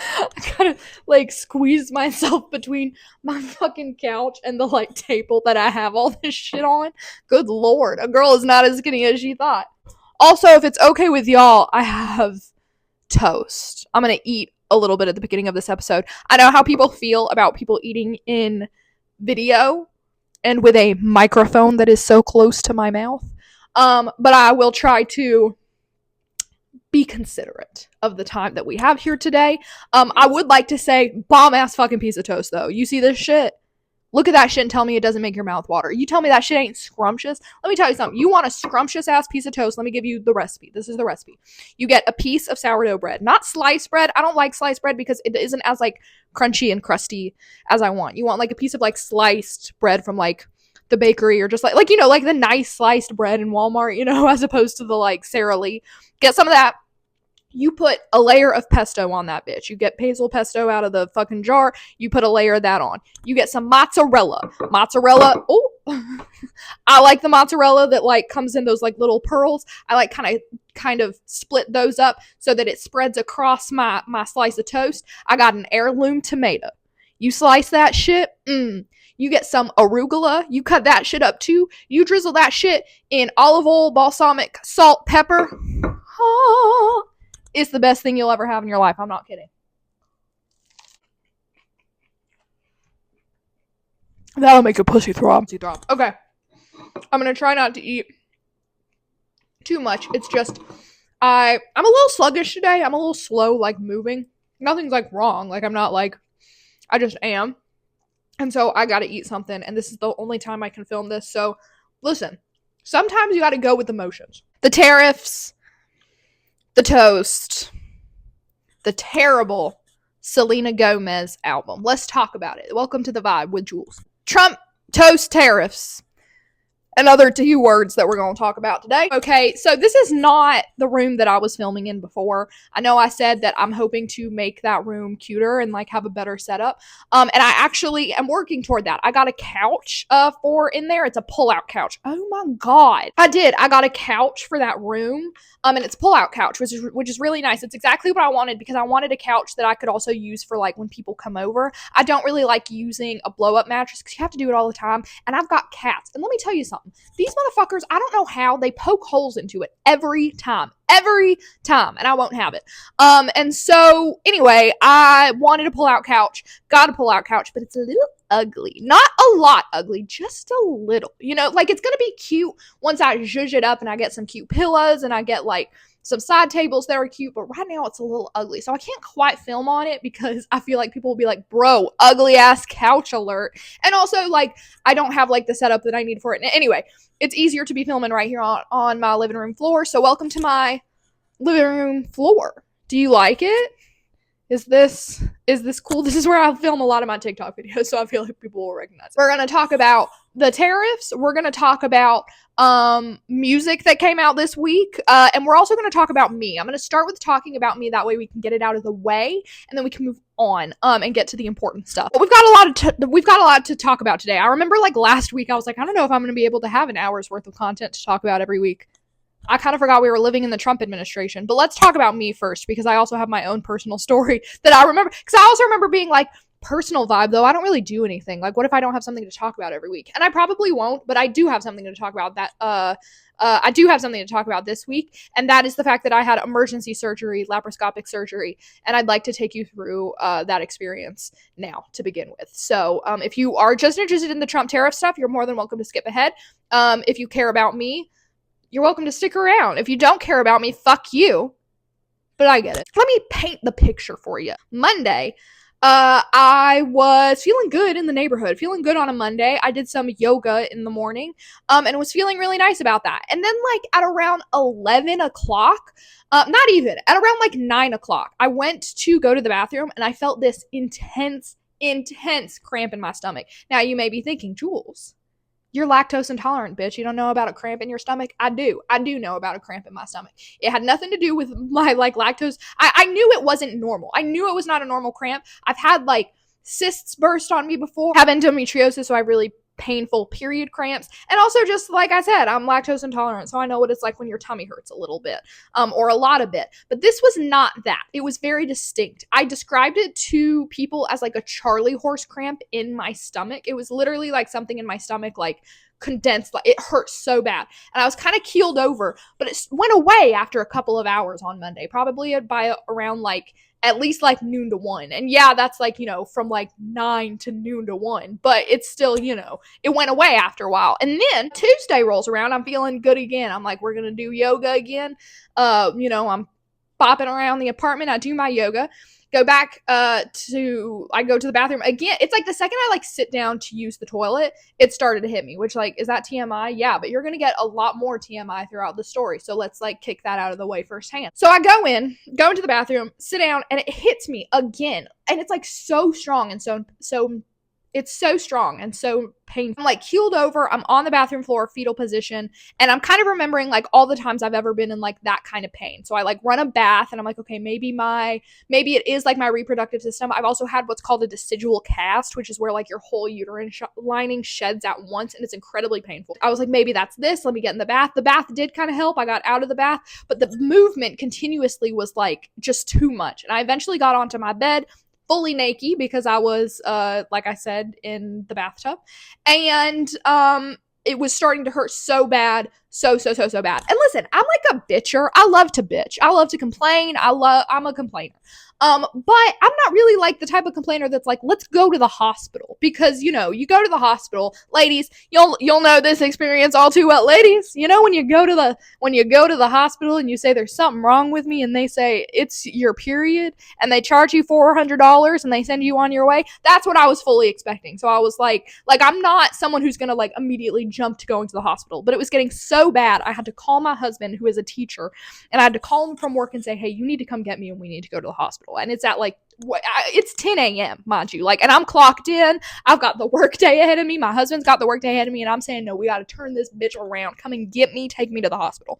I gotta like squeeze myself between my fucking couch and the like table that I have all this shit on. Good lord, a girl is not as skinny as she thought. Also, if it's okay with y'all, I have toast. I'm gonna eat a little bit at the beginning of this episode. I know how people feel about people eating in video and with a microphone that is so close to my mouth. But I will try to be considerate of the time that we have here today. I would like to say bomb ass fucking piece of toast though. You see this shit? Look at that shit and tell me it doesn't make your mouth water. You tell me that shit ain't scrumptious. Let me tell you something. You want a scrumptious ass piece of toast? Let me give you the recipe. This is the recipe. You get a piece of sourdough bread, not sliced bread. I don't like sliced bread because it isn't as like crunchy and crusty as I want. You want like a piece of like sliced bread from like the bakery or just like you know, like the nice sliced bread in Walmart, you know, as opposed to the like Sara Lee. Get some of that. You put a layer of pesto on that bitch. You get basil pesto out of the fucking jar. You put a layer of that on. You get some mozzarella. Mozzarella. Oh, I like the mozzarella that like comes in those like little pearls. I like kind of split those up so that it spreads across my slice of toast. I got an heirloom tomato. You slice that shit. You get some arugula. You cut that shit up too. You drizzle that shit in olive oil, balsamic, salt, pepper. Oh, it's the best thing you'll ever have in your life. I'm not kidding. That'll make a pussy throb. Okay. I'm going to try not to eat too much. It's just, I'm a little sluggish today. I'm a little slow, like, moving. Nothing's, like, wrong. Like, I'm not, like, I just am. And so I got to eat something. And this is the only time I can film this. So, listen. Sometimes you got to go with the motions. The tariffs. The toast, the terrible Selena Gomez album. Let's talk about it. Welcome to the vibe with Jules. Trump, toast, tariffs. Another two words that we're going to talk about today. Okay, so this is not the room that I was filming in before. I know I said that I'm hoping to make that room cuter and like have a better setup. And I actually am working toward that. I got a couch for in there. It's a pull-out couch. Oh my god. I got a couch for that room. And it's a pull-out couch, which is really nice. It's exactly what I wanted because I wanted a couch that I could also use for like when people come over. I don't really like using a blow-up mattress because you have to do it all the time. And I've got cats. And let me tell you something. These motherfuckers, I don't know how they poke holes into it every time, and I won't have it. And so anyway, I wanted a pull-out couch, got a pull-out couch, but it's a little ugly. Not a lot ugly, just a little. You know, like it's gonna be cute once I zhuzh it up and I get some cute pillows and I get like some side tables that are cute, but right now it's a little ugly. So I can't quite film on it because I feel like people will be like, bro, ugly ass couch alert. And also like, I don't have like the setup that I need for it. And anyway, it's easier to be filming right here on my living room floor. So welcome to my living room floor. Do you like it? Is this cool? This is where I film a lot of my TikTok videos, so I feel like people will recognize it. We're going to talk about the tariffs. We're going to talk about music that came out this week. And we're also going to talk about me. I'm going to start with talking about me. That way we can get it out of the way, and then we can move on and get to the important stuff. But we've got a lot to talk about today. I remember like last week I was like, I don't know if I'm going to be able to have an hour's worth of content to talk about every week. I kind of forgot we were living in the Trump administration. But let's talk about me first, because I also have my own personal story that I remember. Because I also remember being like, personal vibe, though, I don't really do anything. Like, what if I don't have something to talk about every week? And I probably won't, but I do have something to talk about I do have something to talk about this week, and that is the fact that I had emergency surgery, laparoscopic surgery, and I'd like to take you through that experience now to begin with. So if you are just interested in the Trump tariff stuff, you're more than welcome to skip ahead. If you care about me, you're welcome to stick around. If you don't care about me, fuck you. But I get it. Let me paint the picture for you. Monday, I was feeling good in the neighborhood, feeling good on a Monday. I did some yoga in the morning, and was feeling really nice about that. And then like at around 11 o'clock, not even, at around like 9 o'clock, I went to go to the bathroom and I felt this intense cramp in my stomach. Now you may be thinking, Jules, you're lactose intolerant, bitch. You don't know about a cramp in your stomach? I do know about a cramp in my stomach. It had nothing to do with my like lactose. I knew it wasn't normal. I knew it was not a normal cramp. I've had like cysts burst on me before. I have endometriosis, so I really painful period cramps. And also, just like I said, I'm lactose intolerant, so I know what it's like when your tummy hurts a little bit, or a lot of bit. But this was not that. It was very distinct. I described it to people as like a Charlie horse cramp in my stomach. It was literally like something in my stomach, like condensed, like it hurt so bad, and I was kind of keeled over, but it went away after a couple of hours on Monday, probably by around like at least like noon to 1. And yeah, that's like, from like 9 to noon to 1, but it's still, it went away after a while. And then Tuesday rolls around, I'm feeling good again. I'm like, we're gonna do yoga again. I'm bopping around the apartment, I do my yoga, go back I go to the bathroom again. It's like the second I like sit down to use the toilet, it started to hit me, which, like, is that TMI? Yeah, but you're gonna get a lot more TMI throughout the story, so let's like kick that out of the way firsthand. So I go into the bathroom, sit down, and it hits me again, and it's like so strong, and so it's so strong and so painful. I'm like keeled over, I'm on the bathroom floor, fetal position, and I'm kind of remembering like all the times I've ever been in like that kind of pain. So I like run a bath, and I'm like, okay, maybe it is like my reproductive system. I've also had what's called a decidual cast, which is where like your whole uterine lining sheds at once, and it's incredibly painful. I was like, maybe that's this, let me get in the bath. The bath did kind of help. I got out of the bath, but the movement continuously was like just too much, and I eventually got onto my bed, fully naked, because I was, like I said, in the bathtub. And it was starting to hurt so bad. So bad. And listen, I'm like a bitcher. I love to bitch. I love to complain. I'm a complainer. But I'm not really like the type of complainer that's like, let's go to the hospital. Because, you go to the hospital, ladies, you'll know this experience all too well. Ladies, when you go to the hospital and you say there's something wrong with me, and they say it's your period, and they charge you $400 and they send you on your way. That's what I was fully expecting. So I was like I'm not someone who's gonna like immediately jump to going to the hospital, but it was getting so bad I had to call my husband, who is a teacher, and I had to call him from work and say, hey, you need to come get me, and we need to go to the hospital. And it's at like it's 10 a.m., mind you, like, and I'm clocked in. I've got the work day ahead of me. My husband's got the work day ahead of me, and I'm saying, no, we got to turn this bitch around. Come and get me. Take me to the hospital.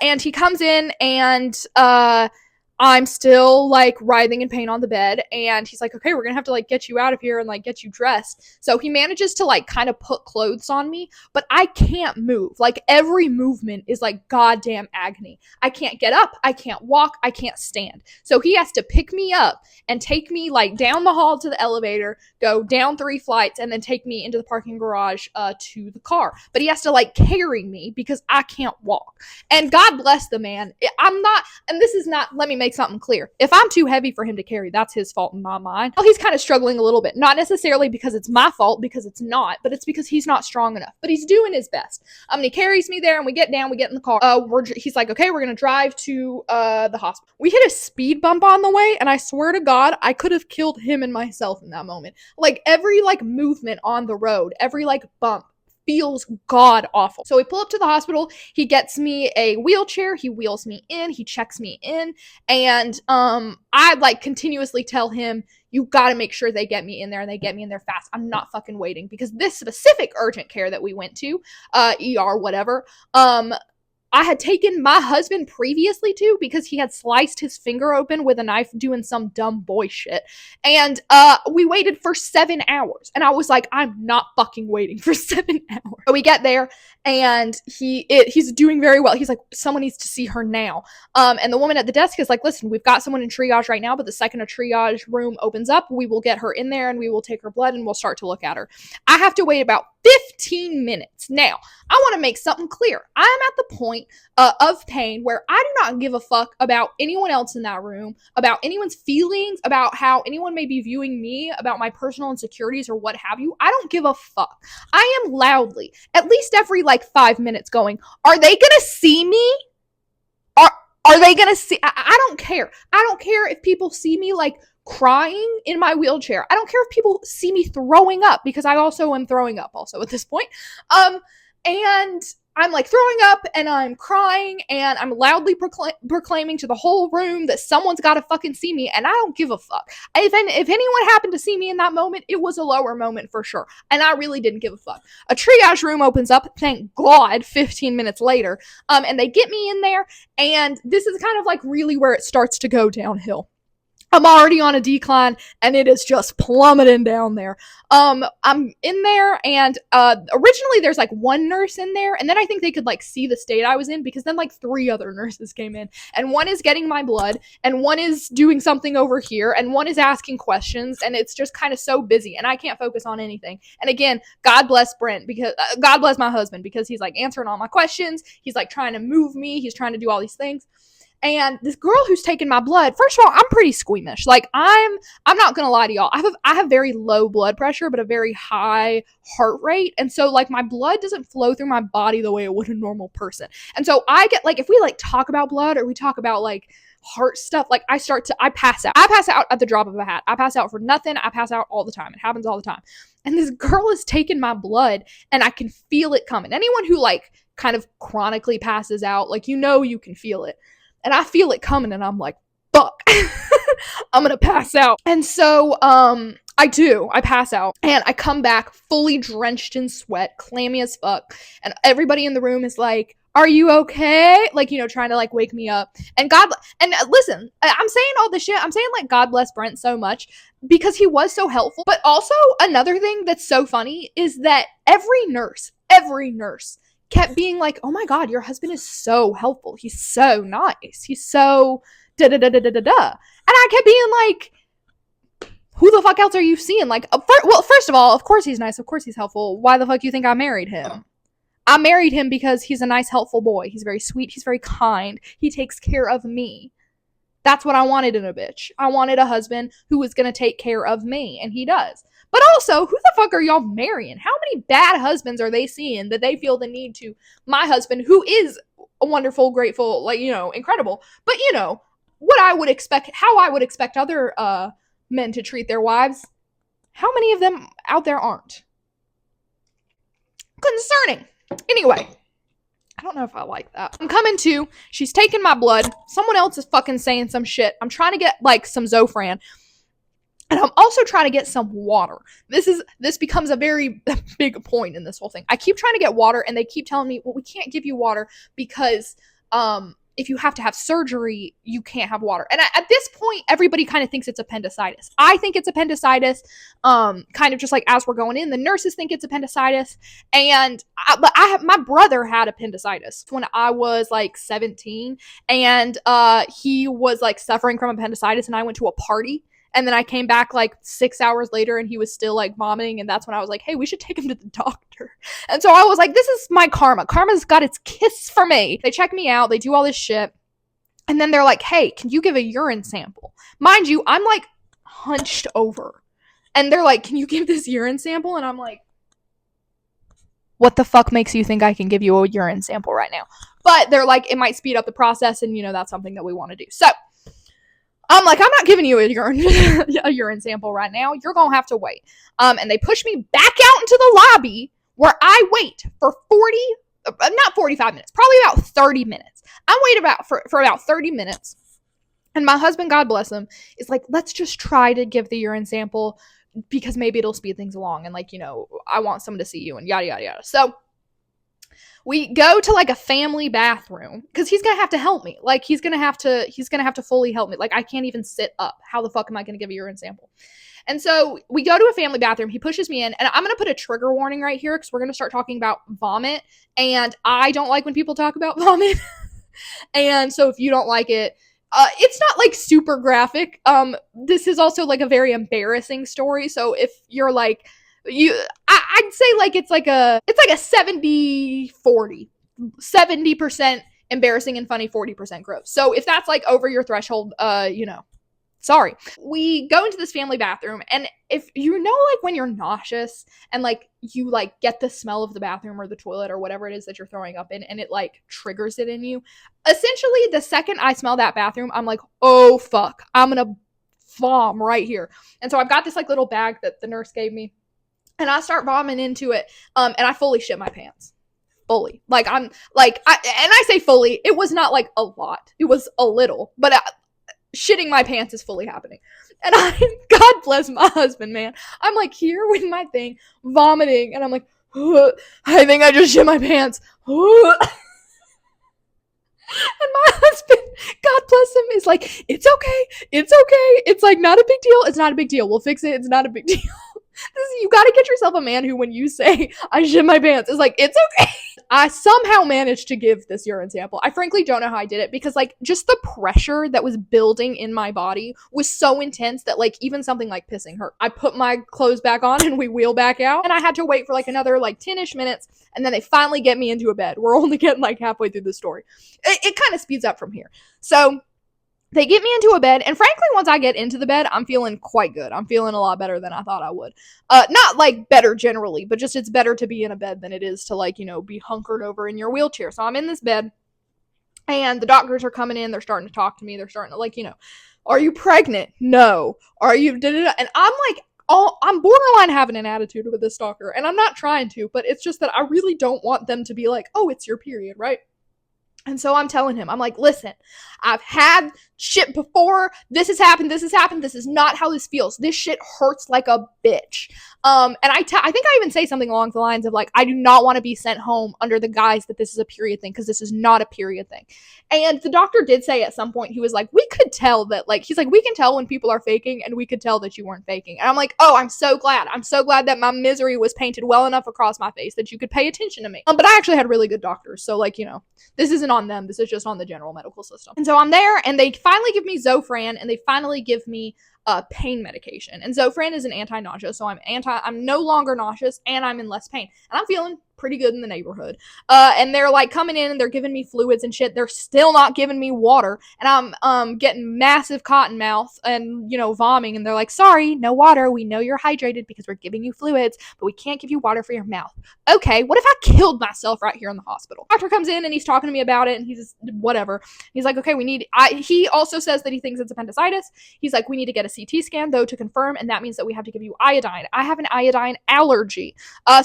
And he comes in, and I'm still like writhing in pain on the bed, and he's like, okay, we're gonna have to like get you out of here and like get you dressed. So he manages to like kind of put clothes on me, but I can't move. Like every movement is like goddamn agony. I can't get up, I can't walk, I can't stand. So he has to pick me up and take me like down the hall to the elevator, go down 3 flights, and then take me into the parking garage to the car. But he has to like carry me because I can't walk. And God bless the man. I'm not, and this is not, let me make something clear. If I'm too heavy for him to carry, that's his fault and not mine. Well, he's kind of struggling a little bit. Not necessarily because it's my fault, because it's not, but it's because he's not strong enough. But he's doing his best. And he carries me there, and we get down, we get in the car. He's like, okay, we're gonna drive to the hospital. We hit a speed bump on the way, and I swear to God, I could have killed him and myself in that moment. Like every like movement on the road, every like bump feels god awful. So we pull up to the hospital, he gets me a wheelchair, he wheels me in, he checks me in, and I like continuously tell him, you gotta make sure they get me in there, and they get me in there fast. I'm not fucking waiting, because this specific urgent care that we went to, ER, whatever, I had taken my husband previously to, because he had sliced his finger open with a knife doing some dumb boy shit. And we waited for 7 hours. And I was like, I'm not fucking waiting for 7 hours. So we get there, and he's doing very well. He's like, someone needs to see her now. And the woman at the desk is like, listen, we've got someone in triage right now, but the second a triage room opens up, we will get her in there, and we will take her blood, and we'll start to look at her. I have to wait about 15 minutes. Now, I want to make something clear. I am at the point of pain where I do not give a fuck about anyone else in that room, about anyone's feelings, about how anyone may be viewing me, about my personal insecurities or what have you. I don't give a fuck. I am loudly, at least every like 5 minutes, going, are they gonna see me? Are they gonna see? I don't care. I don't care if people see me like crying in my wheelchair. I don't care if people see me throwing up, because I also am throwing up also at this point. And I'm like throwing up, and I'm crying, and I'm loudly proclaiming to the whole room that someone's got to fucking see me, and I don't give a fuck. If anyone happened to see me in that moment, it was a lower moment for sure, and I really didn't give a fuck. A triage room opens up, thank God, 15 minutes later, and they get me in there, and this is kind of like really where it starts to go downhill. I'm already on a decline and it is just plummeting down there. I'm in there and originally there's like one nurse in there, and then I think they could like see the state I was in because then like 3 other nurses came in, and one is getting my blood and one is doing something over here and one is asking questions, and it's just kind of so busy and I can't focus on anything. And again, God bless Brent, because God bless my husband, because he's like answering all my questions. He's like trying to move me. He's trying to do all these things. And this girl who's taking my blood, first of all, I'm pretty squeamish. Like I'm not gonna lie to y'all. I have very low blood pressure, but a very high heart rate. And so like my blood doesn't flow through my body the way it would a normal person. And so I get like, if we like talk about blood or we talk about like heart stuff, like I pass out. I pass out at the drop of a hat. I pass out for nothing. I pass out all the time. It happens all the time. And this girl is taking my blood and I can feel it coming. Anyone who like kind of chronically passes out, like, you can feel it. And I feel it coming and I'm like, fuck, I'm gonna pass out. And so, I pass out and I come back fully drenched in sweat, clammy as fuck. And everybody in the room is like, are you okay? Like, trying to like wake me up. And listen, I'm saying all this shit. I'm saying like, God bless Brent so much because he was so helpful. But also another thing that's so funny is that every nurse kept being like, oh my God, your husband is so helpful. He's so nice. He's so da-da-da-da-da-da. And I kept being like, who the fuck else are you seeing? Like, first of all, of course he's nice. Of course he's helpful. Why the fuck do you think I married him? I married him because he's a nice, helpful boy. He's very sweet. He's very kind. He takes care of me. That's what I wanted in a bitch. I wanted a husband who was going to take care of me, and he does. But also, who the fuck are y'all marrying? How many bad husbands are they seeing that they feel the need to? My husband, who is a wonderful, grateful, like, incredible. But, what I would expect, how I would expect other men to treat their wives. How many of them out there aren't? Concerning. Anyway, I don't know if I like that. I'm coming to, she's taking my blood. Someone else is fucking saying some shit. I'm trying to get, like, some Zofran. And I'm also trying to get some water. This becomes a very big point in this whole thing. I keep trying to get water, and they keep telling me, well, we can't give you water because if you have to have surgery, you can't have water. And at this point, everybody kind of thinks it's appendicitis. I think it's appendicitis, kind of just like as we're going in. The nurses think it's appendicitis. And my brother had appendicitis when I was like 17. And he was like suffering from appendicitis, and I went to a party. And then I came back like 6 hours later and he was still like vomiting. And that's when I was like, hey, we should take him to the doctor. And so I was like, this is my karma. Karma's got its kiss for me. They check me out. They do all this shit. And then they're like, hey, can you give a urine sample? Mind you, I'm like hunched over. And they're like, can you give this urine sample? And I'm like, what the fuck makes you think I can give you a urine sample right now? But they're like, it might speed up the process. And, that's something that we want to do. So I'm like, I'm not giving you a urine sample right now. You're going to have to wait. And they push me back out into the lobby where I wait for not 45 minutes, probably about 30 minutes. I wait for about 30 minutes. And my husband, God bless him, is like, let's just try to give the urine sample because maybe it'll speed things along. And like, I want someone to see you and yada, yada, yada. So we go to like a family bathroom because he's gonna have to help me. Like he's gonna have to fully help me. Like I can't even sit up. How the fuck am I gonna give a urine sample? And so we go to a family bathroom. He pushes me in, and I'm gonna put a trigger warning right here because we're gonna start talking about vomit, and I don't like when people talk about vomit. And so if you don't like it, it's not like super graphic. This is also like a very embarrassing story. So if you're like, I'd say like it's like a 70-40. 70% embarrassing and funny, 40% gross. So if that's like over your threshold, sorry. We go into this family bathroom, and if like when you're nauseous and like you like get the smell of the bathroom or the toilet or whatever it is that you're throwing up in, and it like triggers it in you, essentially the second I smell that bathroom, I'm like, oh fuck, I'm gonna vom right here. And so I've got this like little bag that the nurse gave me, and I start vomiting into it, and I fully shit my pants. Fully. Like, I'm, like, I say fully, it was not, like, a lot. It was a little. But shitting my pants is fully happening. And God bless my husband, man. I'm, like, here with my thing, vomiting, and I'm like, I think I just shit my pants. And my husband, God bless him, is like, it's okay. It's okay. It's like not a big deal. It's not a big deal. We'll fix it. It's not a big deal. You gotta get yourself a man who, when you say, I shit my pants, is like, it's okay. I somehow managed to give this urine sample. I frankly don't know how I did it because, like, just the pressure that was building in my body was so intense that, like, even something like pissing hurt. I put my clothes back on and we wheel back out, and I had to wait for, like, another, like, 10-ish minutes, and then they finally get me into a bed. We're only getting, like, halfway through the story. It kind of speeds up from here. So they get me into a bed, and frankly, once I get into the bed, I'm feeling quite good. I'm feeling a lot better than I thought I would. Not, like, better generally, but just it's better to be in a bed than it is to, like, be hunkered over in your wheelchair. So I'm in this bed, and the doctors are coming in. They're starting to talk to me. They're starting to, like, are you pregnant? No. Are you... da-da-da? And I'm, like, I'm borderline having an attitude with this doctor, and I'm not trying to, but it's just that I really don't want them to be like, oh, it's your period, right? And so I'm telling him, I'm like, listen, I've had shit before. This has happened. This has happened. This is not how this feels. This shit hurts like a bitch. And I think I even say something along the lines of, like, I do not want to be sent home under the guise that this is a period thing, because this is not a period thing. And the doctor did say at some point, he was like, we could tell that, like, he's like, we can tell when people are faking, and we could tell that you weren't faking. And I'm like, oh, I'm so glad. I'm so glad that my misery was painted well enough across my face that you could pay attention to me. But I actually had really good doctors. So, like, this isn't on them. This is just on the general medical system. And so I'm there, and they finally give me Zofran, and they finally give me pain medication. And Zofran is an anti-nausea, so I'm no longer nauseous, and I'm in less pain. And I'm feeling pretty good in the neighborhood. And they're, like, coming in, and they're giving me fluids and shit. They're still not giving me water, and I'm getting massive cotton mouth and, vomiting, and they're like, sorry, no water. We know you're hydrated because we're giving you fluids, but we can't give you water for your mouth. Okay, what if I killed myself right here in the hospital? Doctor comes in, and he's talking to me about it, and he's just, whatever. He's like, okay, he also says that he thinks it's appendicitis. He's like, we need to get a CT scan, though, to confirm, and that means that we have to give you iodine. I have an iodine allergy.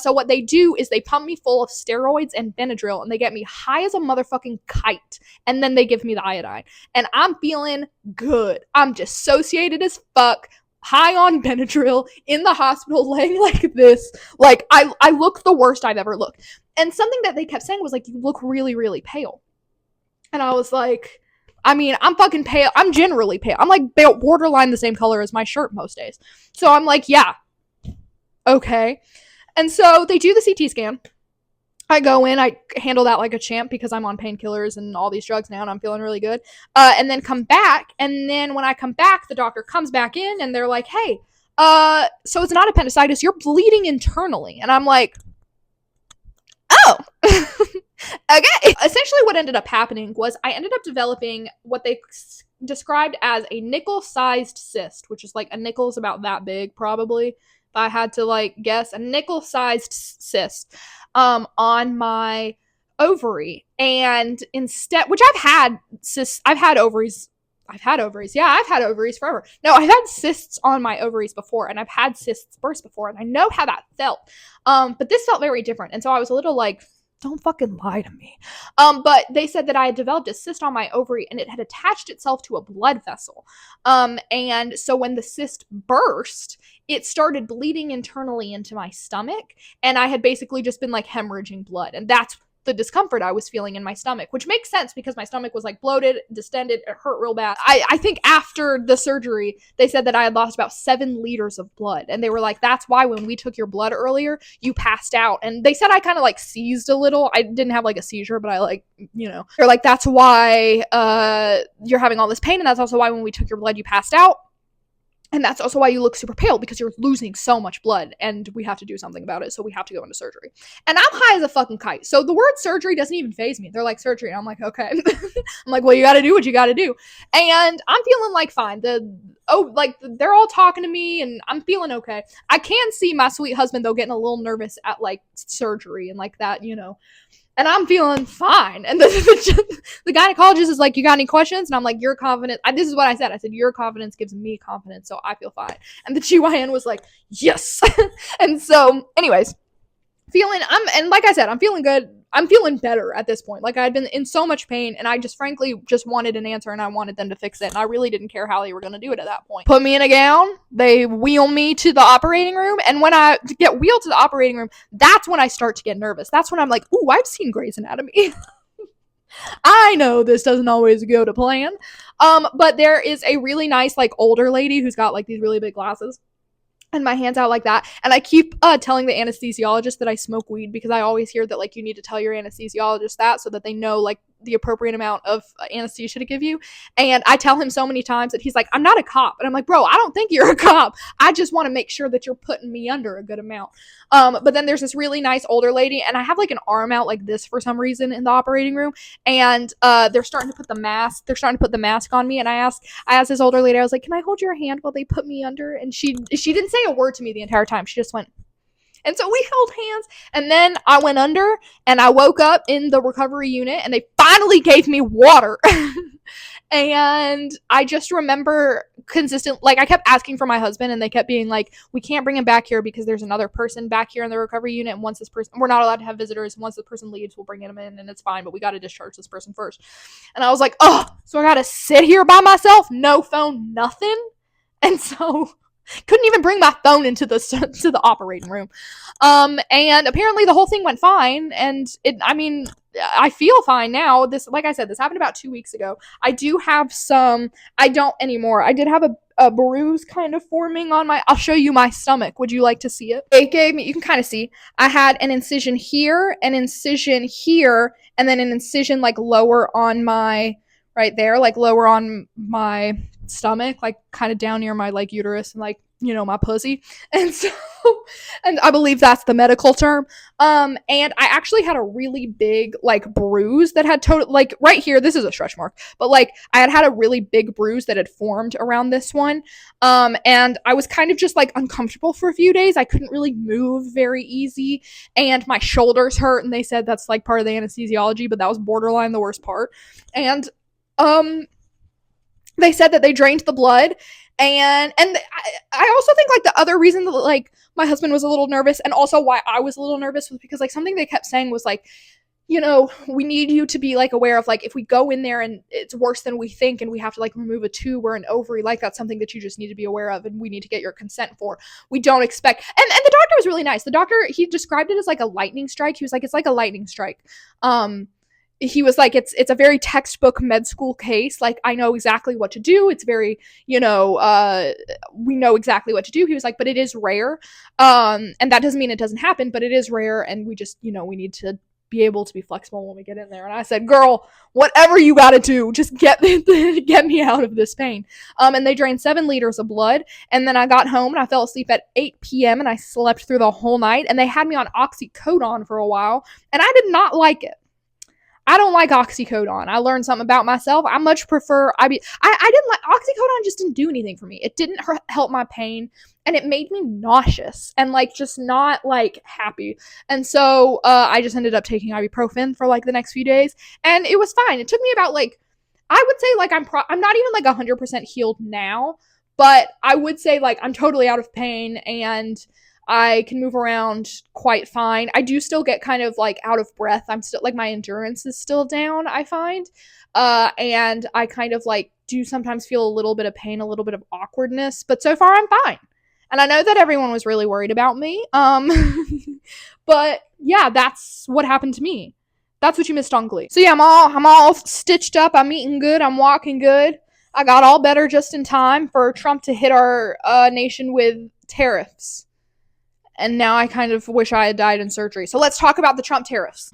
So what they do is they pump me full of steroids and Benadryl, and they get me high as a motherfucking kite, and then they give me the iodine. And I'm feeling good. I'm dissociated as fuck, high on Benadryl, in the hospital, laying like this. Like, I look the worst I've ever looked. And something that they kept saying was, like, you look really, really pale. And I was like, I mean, I'm fucking pale. I'm generally pale. I'm, like, borderline the same color as my shirt most days. So I'm like, yeah. Okay. And so they do the CT scan. I go in, I handle that like a champ because I'm on painkillers and all these drugs now, and I'm feeling really good. And then come back, and then when I come back, the doctor comes back in, and they're like, hey, so it's not appendicitis, you're bleeding internally. And I'm like, oh, okay. Essentially what ended up happening was I ended up developing what they described as a nickel-sized cyst, which is like a nickel's about that big, probably. If I had to, like, guess, a nickel-sized cyst on my ovary. And instead, which I've had ovaries. Yeah, I've had ovaries forever. No, I've had cysts on my ovaries before, and I've had cysts burst before, and I know how that felt. But this felt very different. And so I was a little like, don't fucking lie to me. But they said that I had developed a cyst on my ovary, and it had attached itself to a blood vessel. And so when the cyst burst, it started bleeding internally into my stomach, and I had basically just been, like, hemorrhaging blood. And that's the discomfort I was feeling in my stomach, which makes sense because my stomach was, like, bloated, distended, it hurt real bad. I think after the surgery, they said that I had lost about 7 liters of blood, and they were like, that's why when we took your blood earlier, you passed out. And they said I kind of, like, seized a little. I didn't have, like, a seizure, but I, like, they're like, that's why you're having all this pain, and that's also why when we took your blood, you passed out. And that's also why you look super pale, because you're losing so much blood, and we have to do something about it, so we have to go into surgery. And I'm high as a fucking kite, so the word surgery doesn't even faze me. They're like, surgery, and I'm like, okay. I'm like, well, you gotta do what you gotta do. And I'm feeling, like, fine. They're all talking to me, and I'm feeling okay. I can see my sweet husband, though, getting a little nervous at, like, surgery and, like, that, And I'm feeling fine. And the gynecologist is like, you got any questions? And I'm like, you're confident. This is what I said. I said, your confidence gives me confidence, so I feel fine. And the GYN was like, yes. And so, anyways, and like I said, I'm feeling good. I'm feeling better at this point. Like, I'd been in so much pain, and I just frankly just wanted an answer, and I wanted them to fix it, and I really didn't care how they were going to do it at that point. Put me in a gown, they wheel me to the operating room, and when I get wheeled to the operating room, that's when I start to get nervous. That's when I'm like, ooh, I've seen Grey's Anatomy. I know this doesn't always go to plan. But there is a really nice, like, older lady who's got, like, these really big glasses. And my hands out like that. And I keep telling the anesthesiologist that I smoke weed because I always hear that, like, you need to tell your anesthesiologist that so that they know, like, the appropriate amount of anesthesia to give you. And I tell him so many times that he's like, I'm not a cop. And I'm like, bro, I don't think you're a cop. I just want to make sure that you're putting me under a good amount. But then there's this really nice older lady, and I have, like, an arm out like this for some reason in the operating room. And they're starting to put the mask on me. And I asked this older lady, I was like, can I hold your hand while they put me under? And she didn't say a word to me the entire time. She just went. And so we held hands, and then I went under, and I woke up in the recovery unit, and they finally gave me water. And I just remember I kept asking for my husband, and they kept being like, we can't bring him back here because there's another person back here in the recovery unit, and once this person, we're not allowed to have visitors, and once the person leaves, we'll bring him in, and it's fine, but we got to discharge this person first. And I was like, oh, so I got to sit here by myself, no phone, nothing? And so couldn't even bring my phone into the operating room. And apparently the whole thing went fine, and I feel fine now. This, like I said, this happened about 2 weeks ago. I do have I don't anymore. I did have a bruise kind of forming on I'll show you my stomach. Would you like to see it? It gave me, you can kind of see, I had an incision here, an incision here, and then an incision like lower on right there, like lower on my stomach, like kind of down near my like uterus and like, my pussy. And so, and I believe that's the medical term. And I actually had a really big like bruise that had like right here, this is a stretch mark, but like I had a really big bruise that had formed around this one. And I was kind of just like uncomfortable for a few days. I couldn't really move very easy, and my shoulders hurt, and they said that's like part of the anesthesiology, but that was borderline the worst part. And they said that they drained the blood, and I also think like the other reason that like my husband was a little nervous, and also why I was a little nervous, was because like something they kept saying was like, we need you to be like aware of like if we go in there and it's worse than we think and we have to like remove a tube or an ovary, like that's something that you just need to be aware of and we need to get your consent for. We don't expect, and the doctor was really nice. The doctor, he described it as like a lightning strike. He was like, it's like a lightning strike. He was like, it's a very textbook med school case. Like, I know exactly what to do. It's very, we know exactly what to do. He was like, but it is rare. And that doesn't mean it doesn't happen, but it is rare. And we just, we need to be able to be flexible when we get in there. And I said, girl, whatever you got to do, just get me out of this pain. And they drained 7 liters of blood. And then I got home and I fell asleep at 8 p.m. and I slept through the whole night. And they had me on oxycodone for a while. And I did not like it. I don't like oxycodone. I learned something about myself. I much prefer, I didn't like, oxycodone just didn't do anything for me. It didn't help my pain, and it made me nauseous and like just not like happy. And so I just ended up taking ibuprofen for like the next few days, and it was fine. It took me about like, I would say like I'm not even like 100% healed now, but I would say like I'm totally out of pain and I can move around quite fine. I do still get kind of like out of breath. I'm still like, my endurance is still down, I find. And I kind of like do sometimes feel a little bit of pain, a little bit of awkwardness, but so far I'm fine. And I know that everyone was really worried about me. But yeah, that's what happened to me. That's what you missed on Glee. So yeah, I'm all stitched up. I'm eating good. I'm walking good. I got all better just in time for Trump to hit our nation with tariffs. And now I kind of wish I had died in surgery. So let's talk about the Trump tariffs.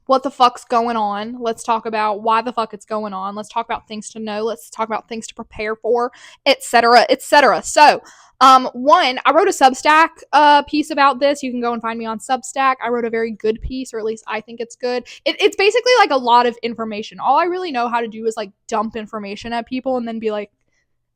What the fuck's going on? Let's talk about why the fuck it's going on. Let's talk about things to know. Let's talk about things to prepare for, etc., etc. So, one, I wrote a Substack piece about this. You can go and find me on Substack. I wrote a very good piece, or at least I think it's good. It's basically like a lot of information. All I really know how to do is like dump information at people and then be like,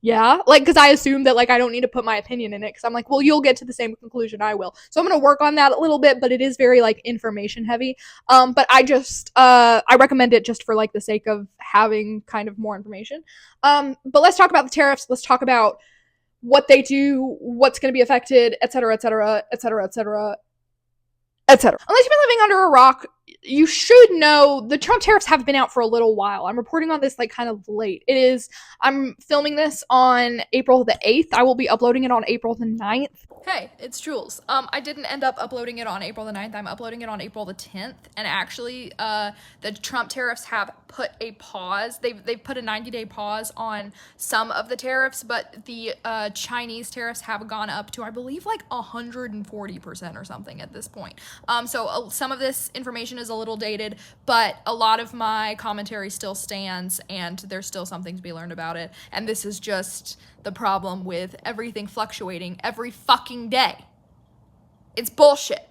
yeah, like, because I assume that like I don't need to put my opinion in it, because I'm like, well, you'll get to the same conclusion I will. So I'm gonna work on that a little bit, but it is very like information heavy. But I recommend it just for like the sake of having kind of more information. But let's talk about the tariffs. Let's talk about what they do, what's gonna be affected, etc., etc., etc., etc., etc. Unless you've been living under a rock, you should know the Trump tariffs have been out for a little while. I'm reporting on this like kind of late. I'm filming this on April the 8th. I will be uploading it on April the 9th. Hey, it's Jules. I didn't end up uploading it on April the 9th. I'm uploading it on April the 10th. And actually, the Trump tariffs have put a pause. They've put a 90-day pause on some of the tariffs, but the Chinese tariffs have gone up to, I believe, like 140% or something at this point. So some of this information is a little dated, but a lot of my commentary still stands, and there's still something to be learned about it. And this is just the problem with everything fluctuating every fucking day. It's bullshit.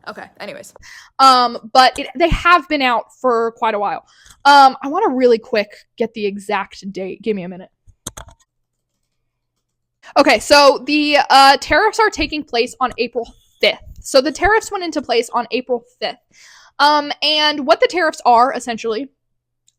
Okay, anyways. But they have been out for quite a while. I want to really quick get the exact date. Give me a minute. Okay, so the tariffs are taking place on April 5th. So the tariffs went into place on April 5th. And what the tariffs are, essentially,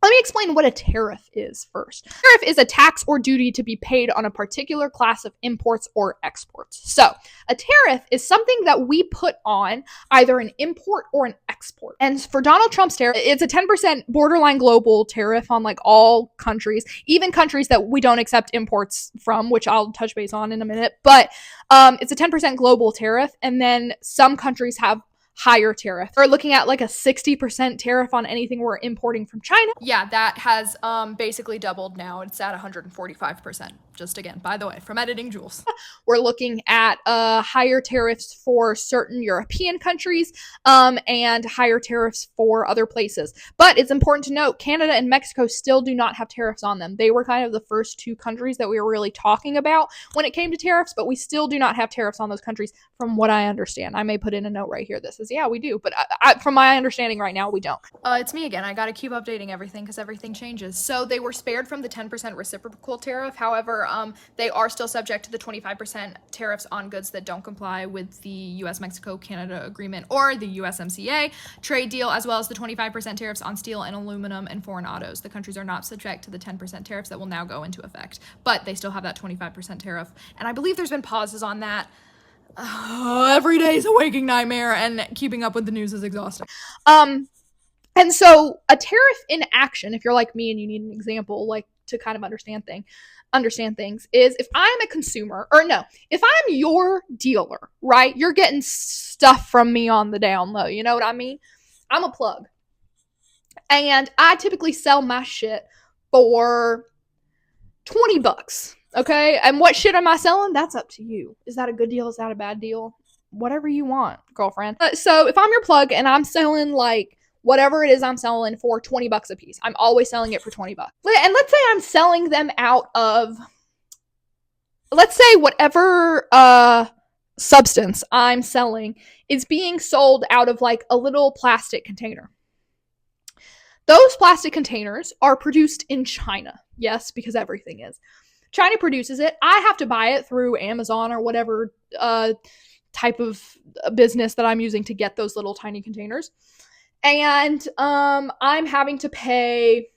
let me explain what a tariff is first. A tariff is a tax or duty to be paid on a particular class of imports or exports. So, a tariff is something that we put on either an import or an export. And for Donald Trump's tariff, it's a 10% borderline global tariff on like all countries, even countries that we don't accept imports from, which I'll touch base on in a minute. But it's a 10% global tariff, and then some countries have higher tariff. We're looking at like a 60% tariff on anything we're importing from China. Yeah, that has basically doubled now. It's at 145%. Just again, by the way, from editing Jules. We're looking at higher tariffs for certain European countries and higher tariffs for other places. But it's important to note, Canada and Mexico still do not have tariffs on them. They were kind of the first two countries that we were really talking about when it came to tariffs, but we still do not have tariffs on those countries from what I understand. I may put in a note right here that says, yeah, we do. But from my understanding right now, we don't. It's me again. I got to keep updating everything because everything changes. So they were spared from the 10% reciprocal tariff. However, they are still subject to the 25% tariffs on goods that don't comply with the US-Mexico-Canada agreement or the USMCA trade deal, as well as the 25% tariffs on steel and aluminum and foreign autos. The countries are not subject to the 10% tariffs that will now go into effect, but they still have that 25% tariff. And I believe there's been pauses on that. Every day is a waking nightmare, and keeping up with the news is exhausting. And so a tariff in action, if you're like me and you need an example, like to kind of understand things, is if I'm a consumer, or no, if I'm your dealer, right? You're getting stuff from me on the down low. You know what I mean? I'm a plug. And I typically sell my shit for $20. Okay? And what shit am I selling? That's up to you. Is that a good deal? Is that a bad deal? Whatever you want, girlfriend. So if I'm your plug and I'm selling like whatever it is I'm selling for $20 a piece, I'm always selling it for $20. And let's say I'm selling them out of, let's say whatever substance I'm selling is being sold out of like a little plastic container. Those plastic containers are produced in China. Yes, because everything is. China produces it. I have to buy it through Amazon or whatever type of business that I'm using to get those little tiny containers. And I'm having to pay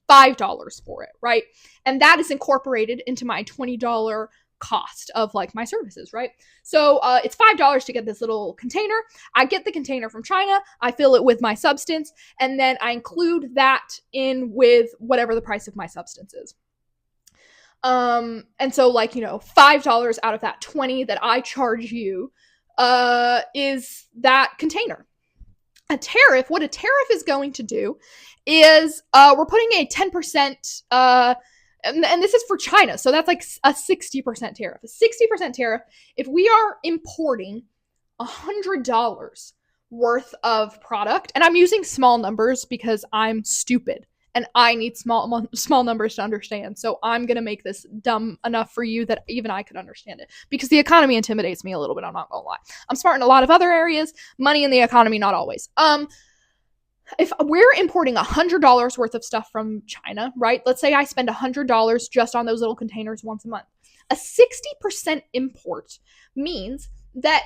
$5 for it, right? And that is incorporated into my $20 cost of like my services, right? So it's $5 to get this little container. I get the container from China, I fill it with my substance, and then I include that in with whatever the price of my substance is. And so like, $5 out of that 20 that I charge you is that container. What a tariff is going to do is we're putting a 10% and this is for China, so that's like a 60% tariff. A 60% tariff, if we are importing $100 worth of product, and I'm using small numbers because I'm stupid and I need small numbers to understand. So I'm going to make this dumb enough for you that even I could understand it, because the economy intimidates me a little bit. I'm not going to lie. I'm smart in a lot of other areas. Money in the economy, not always. If we're importing $100 worth of stuff from China, right? Let's say I spend $100 just on those little containers once a month. A 60% import means that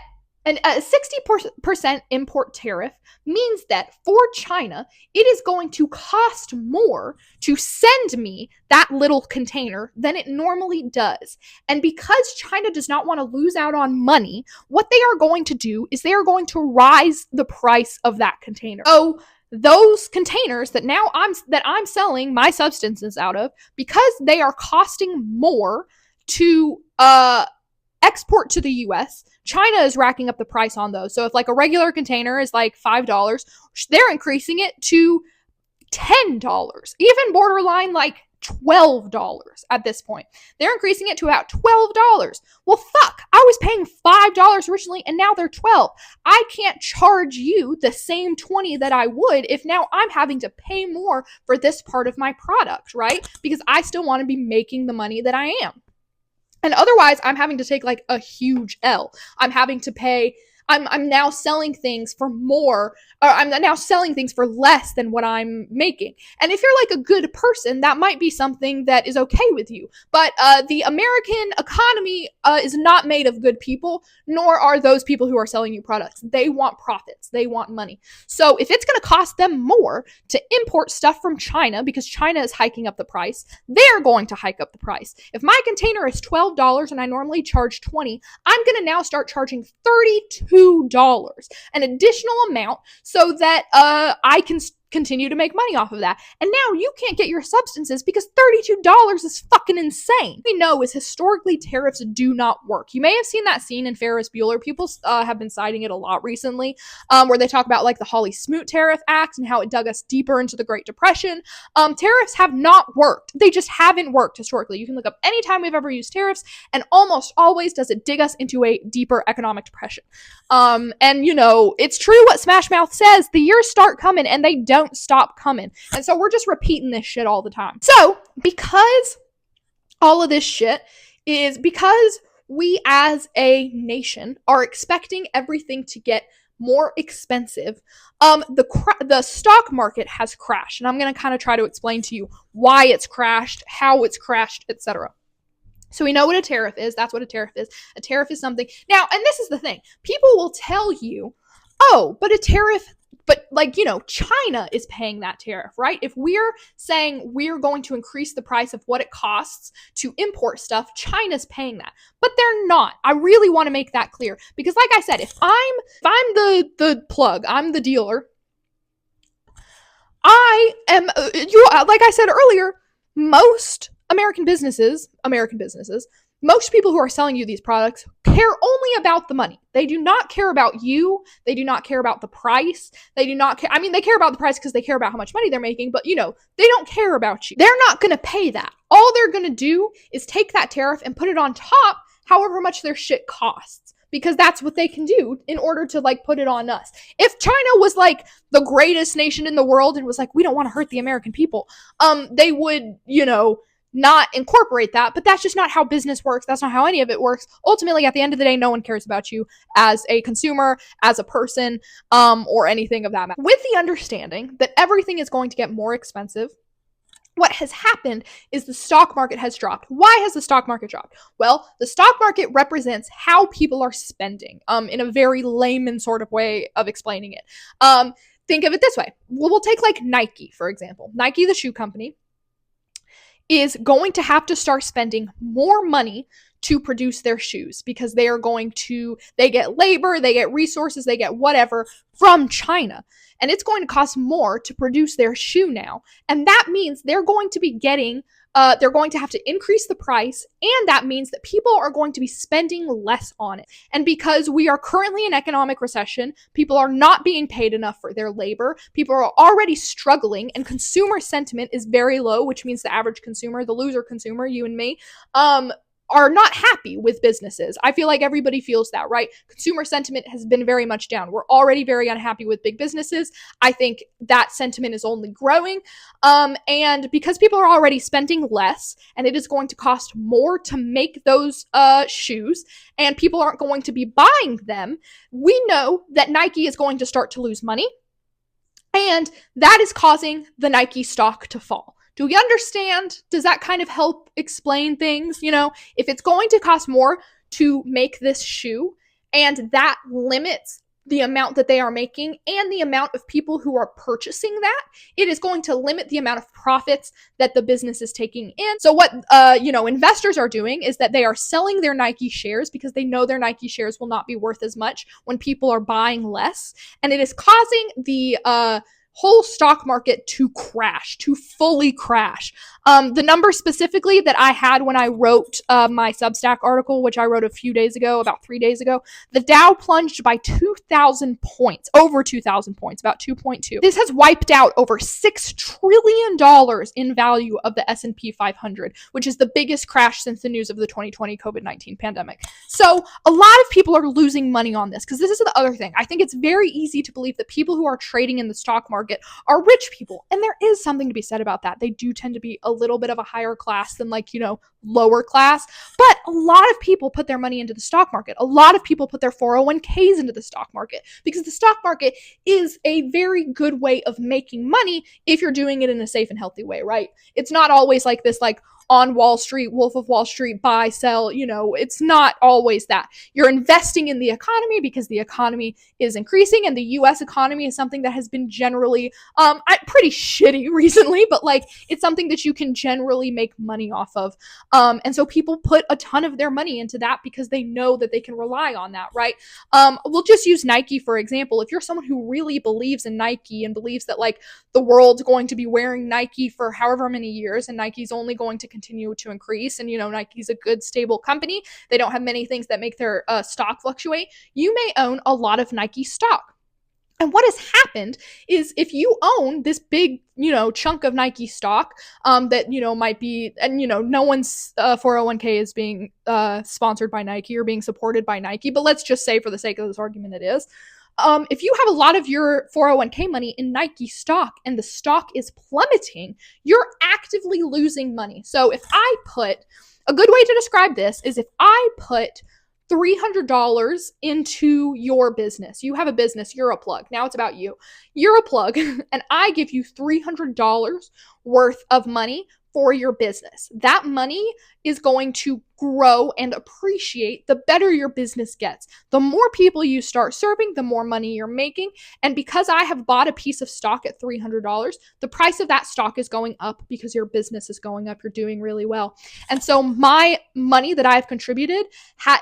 And a 60% import tariff means that for China, it is going to cost more to send me that little container than it normally does. And because China does not want to lose out on money, what they are going to do is they are going to rise the price of that container. So those containers that I'm selling my substances out of, because they are costing more to export to the US, China is racking up the price on those. So if like a regular container is like $5, they're increasing it to $10, even borderline like $12 at this point. They're increasing it to about $12. Well, fuck, I was paying $5 originally and now they're $12. I can't charge you the same $20 that I would if now I'm having to pay more for this part of my product, right? Because I still want to be making the money that I am. And otherwise, I'm having to take like a huge L. I'm having to pay. I'm now selling things for more, or I'm now selling things for less than what I'm making. And if you're like a good person, that might be something that is okay with you. But the American economy is not made of good people, nor are those people who are selling you products. They want profits. They want money. So if it's going to cost them more to import stuff from China because China is hiking up the price, they're going to hike up the price. If my container is $12 and I normally charge $20, I'm going to now start charging $32, an additional amount, so that I can continue to make money off of that. And now you can't get your substances because $32 is fucking insane. We know is historically tariffs do not work. You may have seen that scene in Ferris Bueller. People have been citing it a lot recently, where they talk about like the Holly Smoot Tariff Act and how it dug us deeper into the Great Depression. Tariffs have not worked. They just haven't worked historically. You can look up any time we've ever used tariffs, and almost always does it dig us into a deeper economic depression. And you know, it's true what Smash Mouth says, the years start coming and they don't stop coming. And so we're just repeating this shit all the time. So because all of this shit is because we as a nation are expecting everything to get more expensive, the stock market has crashed. And I'm going to kind of try to explain to you why it's crashed, how it's crashed, etc. So we know what a tariff is. That's what a tariff is. A tariff is something. Now, and this is the thing. People will tell you, oh, but a tariff, but like, you know, China is paying that tariff, right? If we're saying we're going to increase the price of what it costs to import stuff, China's paying that. But they're not. I really want to make that clear. Because like I said, if I'm the plug, I'm the dealer, I am, like I said earlier, most American businesses, most people who are selling you these products care only about the money. They do not care about you. They do not care about the price. They do not care. I mean, they care about the price because they care about how much money they're making, but you know, they don't care about you. They're not going to pay that. All they're going to do is take that tariff and put it on top, however much their shit costs. Because that's what they can do in order to like put it on us. If China was like the greatest nation in the world and was like, we don't want to hurt the American people, they would, you know, not incorporate that, but that's just not how business works. That's not how any of it works. Ultimately, at the end of the day, no one cares about you as a consumer, as a person, or anything of that matter. With the understanding that everything is going to get more expensive, what has happened is the stock market has dropped. Why has the stock market dropped? Well, the stock market represents how people are spending, in a very layman sort of way of explaining it. Think of it this way. We'll take like Nike, for example. Nike, the shoe company, is going to have to start spending more money to produce their shoes because they get labor, they get resources, they get whatever from China. And it's going to cost more to produce their shoe now. And that means they're going to have to increase the price, and that means that people are going to be spending less on it. And because we are currently in economic recession, people are not being paid enough for their labor, people are already struggling, and consumer sentiment is very low, which means the average consumer, the loser consumer, you and me, are not happy with businesses. I feel like everybody feels that, right? Consumer sentiment has been very much down. We're already very unhappy with big businesses. I think that sentiment is only growing. And because people are already spending less, and it is going to cost more to make those shoes, and people aren't going to be buying them, we know that Nike is going to start to lose money. And that is causing the Nike stock to fall. Do we understand? Does that kind of help explain things? You know, if it's going to cost more to make this shoe, and that limits the amount that they are making and the amount of people who are purchasing that. It is going to limit the amount of profits that the business is taking in. So what investors are doing is that they are selling their Nike shares because they know their Nike shares will not be worth as much when people are buying less, and it is causing the whole stock market to crash, to fully crash. The number specifically that I had when I wrote my Substack article, which I wrote a few days ago, about 3 days ago, the Dow plunged by 2,000 points, over 2,000 points, about 2.2. This has wiped out over $6 trillion in value of the S&P 500, which is the biggest crash since the news of the 2020 COVID-19 pandemic. So a lot of people are losing money on this, because this is the other thing. I think it's very easy to believe that people who are trading in the stock market are rich people, and there is something to be said about that. They do tend to be a little bit of a higher class than lower class, but a lot of people put their money into the stock market. A lot of people put their 401ks into the stock market, because the stock market is a very good way of making money if you're doing it in a safe and healthy way, right? It's not always like this, on Wall Street, Wolf of Wall Street, buy, sell, it's not always that. You're investing in the economy because the economy is increasing, and the US economy is something that has been generally pretty shitty recently, but it's something that you can generally make money off of. And so people put a ton of their money into that because they know that they can rely on that, right? We'll just use Nike for example. If you're someone who really believes in Nike and believes that the world's going to be wearing Nike for however many years, and Nike's only going to continue to increase, and Nike's a good stable company, they don't have many things that make their stock fluctuate, you may own a lot of Nike stock. And what has happened is, if you own this big, chunk of Nike stock that, might be, and, no one's 401k is being sponsored by Nike or being supported by Nike, but let's just say for the sake of this argument it is. If you have a lot of your 401k money in Nike stock and the stock is plummeting, you're actively losing money. So a good way to describe this is, if I put $300 into your business. You have a business, you're a plug. Now it's about you. You're a plug, and I give you $300 worth of money for your business. That money is going to grow and appreciate the better your business gets. The more people you start serving, the more money you're making. And because I have bought a piece of stock at $300, the price of that stock is going up because your business is going up. You're doing really well. And so my money that I've contributed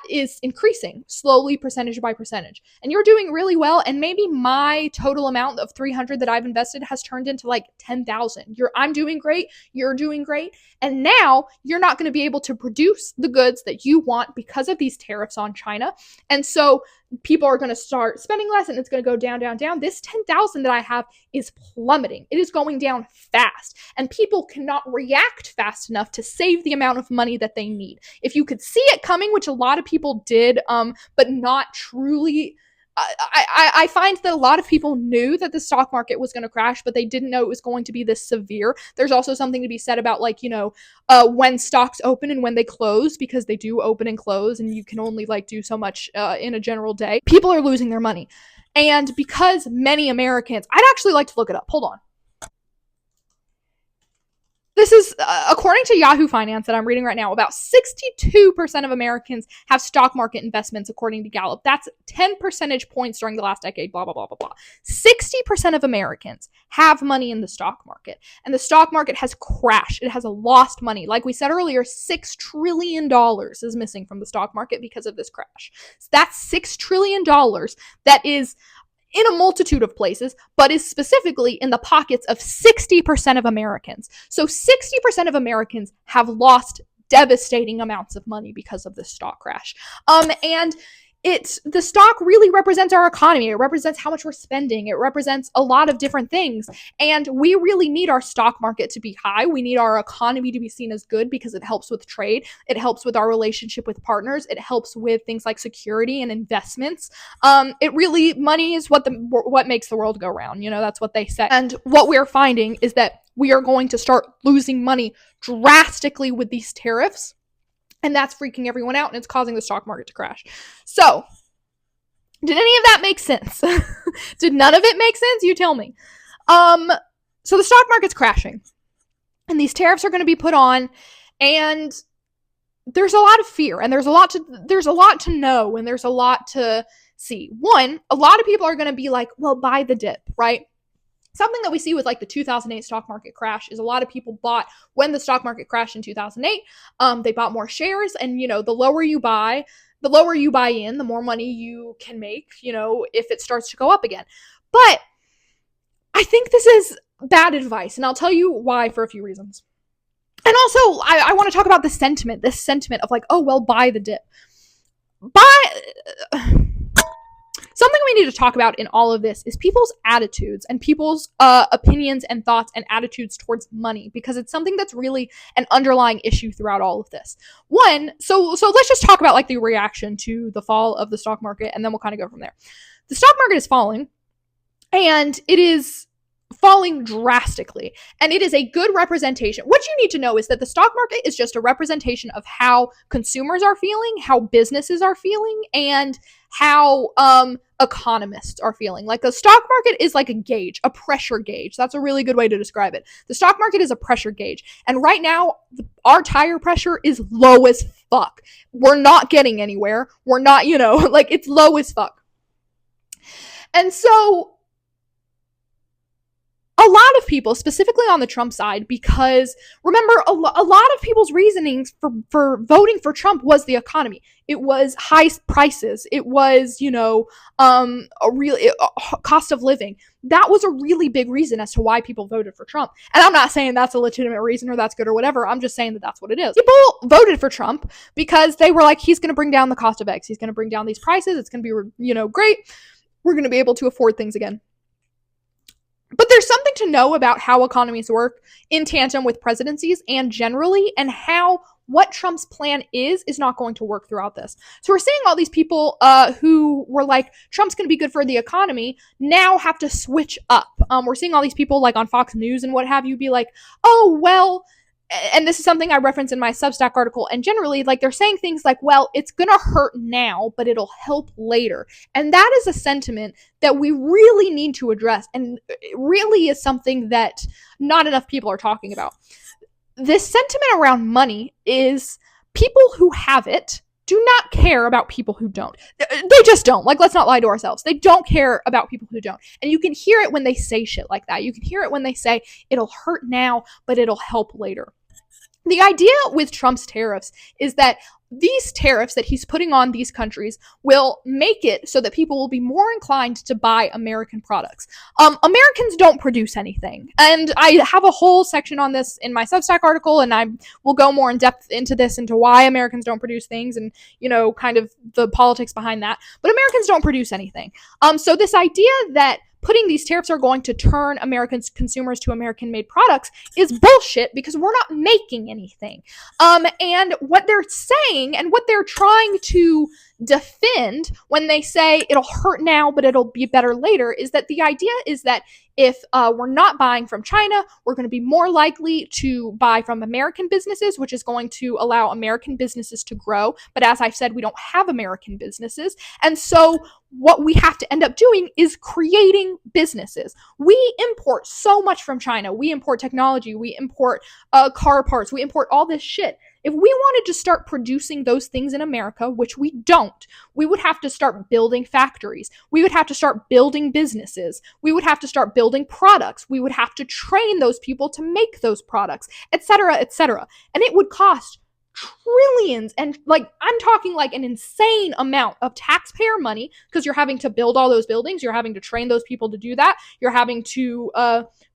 is increasing slowly, percentage by percentage. And you're doing really well. And maybe my total amount of $300 that I've invested has turned into $10,000. I'm doing great. You're doing great. And now you're not going to be able to produce the goods that you want because of these tariffs on China. And so people are going to start spending less, and it's going to go down, down, down. This 10,000 that I have is plummeting. It is going down fast, and people cannot react fast enough to save the amount of money that they need. If you could see it coming, which a lot of people did, but not truly. I find that a lot of people knew that the stock market was going to crash, but they didn't know it was going to be this severe. There's also something to be said about when stocks open and when they close, because they do open and close, and you can only do so much in a general day. People are losing their money. And because many Americans, I'd actually like to look it up. Hold on. This is, according to Yahoo Finance that I'm reading right now, about 62% of Americans have stock market investments, according to Gallup. That's 10 percentage points during the last decade, blah, blah, blah, blah, blah. 60% of Americans have money in the stock market, and the stock market has crashed. It has lost money. Like we said earlier, $6 trillion is missing from the stock market because of this crash. So that's $6 trillion that is in a multitude of places, but is specifically in the pockets of 60% of Americans. So 60% of Americans have lost devastating amounts of money because of this stock crash. And the stock really represents our economy. It represents how much we're spending. It represents a lot of different things. And we really need our stock market to be high. We need our economy to be seen as good because it helps with trade. It helps with our relationship with partners. It helps with things like security and investments. Money is what makes the world go round. That's what they say. And what we're finding is that we are going to start losing money drastically with these tariffs. And that's freaking everyone out, and it's causing the stock market to crash. So, did any of that make sense? Did none of it make sense? You tell me. So the stock market's crashing, and these tariffs are going to be put on, and there's a lot of fear, and there's a lot to know, and there's a lot to see. One, a lot of people are going to be like, well, buy the dip, right? Something that we see with like the 2008 stock market crash is a lot of people bought when the stock market crashed in 2008. They bought more shares, and the lower you buy in, the more money you can make, if it starts to go up again. But I think this is bad advice, and I'll tell you why for a few reasons. And also, I want to talk about this sentiment of like, oh, well, buy the dip. Something we need to talk about in all of this is people's attitudes and people's opinions and thoughts and attitudes towards money, because it's something that's really an underlying issue throughout all of this. One, so let's just talk about like the reaction to the fall of the stock market, and then we'll kind of go from there. The stock market is falling, and it is falling drastically, and it is a good representation. What you need to know is that the stock market is just a representation of how consumers are feeling, how businesses are feeling, and how economists are feeling. Like, the stock market is like a gauge, a pressure gauge. That's a really good way to describe it. The stock market is a pressure gauge, and right now our tire pressure is low as fuck. We're not getting anywhere. We're not, like, it's low as fuck. And so a lot of people, specifically on the Trump side, because remember, a lot of people's reasonings for voting for Trump was the economy. It was high prices. It was, a real cost of living. That was a really big reason as to why people voted for Trump. And I'm not saying that's a legitimate reason or that's good or whatever. I'm just saying that that's what it is. People voted for Trump because they were like, he's going to bring down the cost of eggs. He's going to bring down these prices. It's going to be, great. We're going to be able to afford things again. But there's something to know about how economies work in tandem with presidencies and generally, and how what Trump's plan is not going to work throughout this. So we're seeing all these people who were like, Trump's going to be good for the economy, now have to switch up. We're seeing all these people like on Fox News and what have you be like, oh, well, and this is something I referenced in my Substack article, and generally, like, they're saying things like, well, it's gonna hurt now, but it'll help later. And that is a sentiment that we really need to address, and it really is something that not enough people are talking about. This sentiment around money is people who have it do not care about people who don't. They just don't. Like, let's not lie to ourselves. They don't care about people who don't. And you can hear it when they say shit like that. You can hear it when they say, it'll hurt now, but it'll help later. The idea with Trump's tariffs is that these tariffs that he's putting on these countries will make it so that people will be more inclined to buy American products. Americans don't produce anything. And I have a whole section on this in my Substack article, and I will go more in depth into this, into why Americans don't produce things and, kind of the politics behind that. But Americans don't produce anything. So this idea that putting these tariffs are going to turn American consumers to American-made products is bullshit, because we're not making anything. And what they're saying and what they're trying to defend when they say it'll hurt now, but it'll be better later, is that the idea is that if we're not buying from China, we're going to be more likely to buy from American businesses, which is going to allow American businesses to grow. But as I've said, we don't have American businesses. And so what we have to end up doing is creating businesses. We import so much from China. We import technology. We import car parts. We import all this shit. If we wanted to start producing those things in America, which we don't, we would have to start building factories. We would have to start building businesses. We would have to start building products. We would have to train those people to make those products, etc., etc. And it would cost trillions, and like, I'm talking like an insane amount of taxpayer money, because you're having to build all those buildings, you're having to train those people to do that, you're having to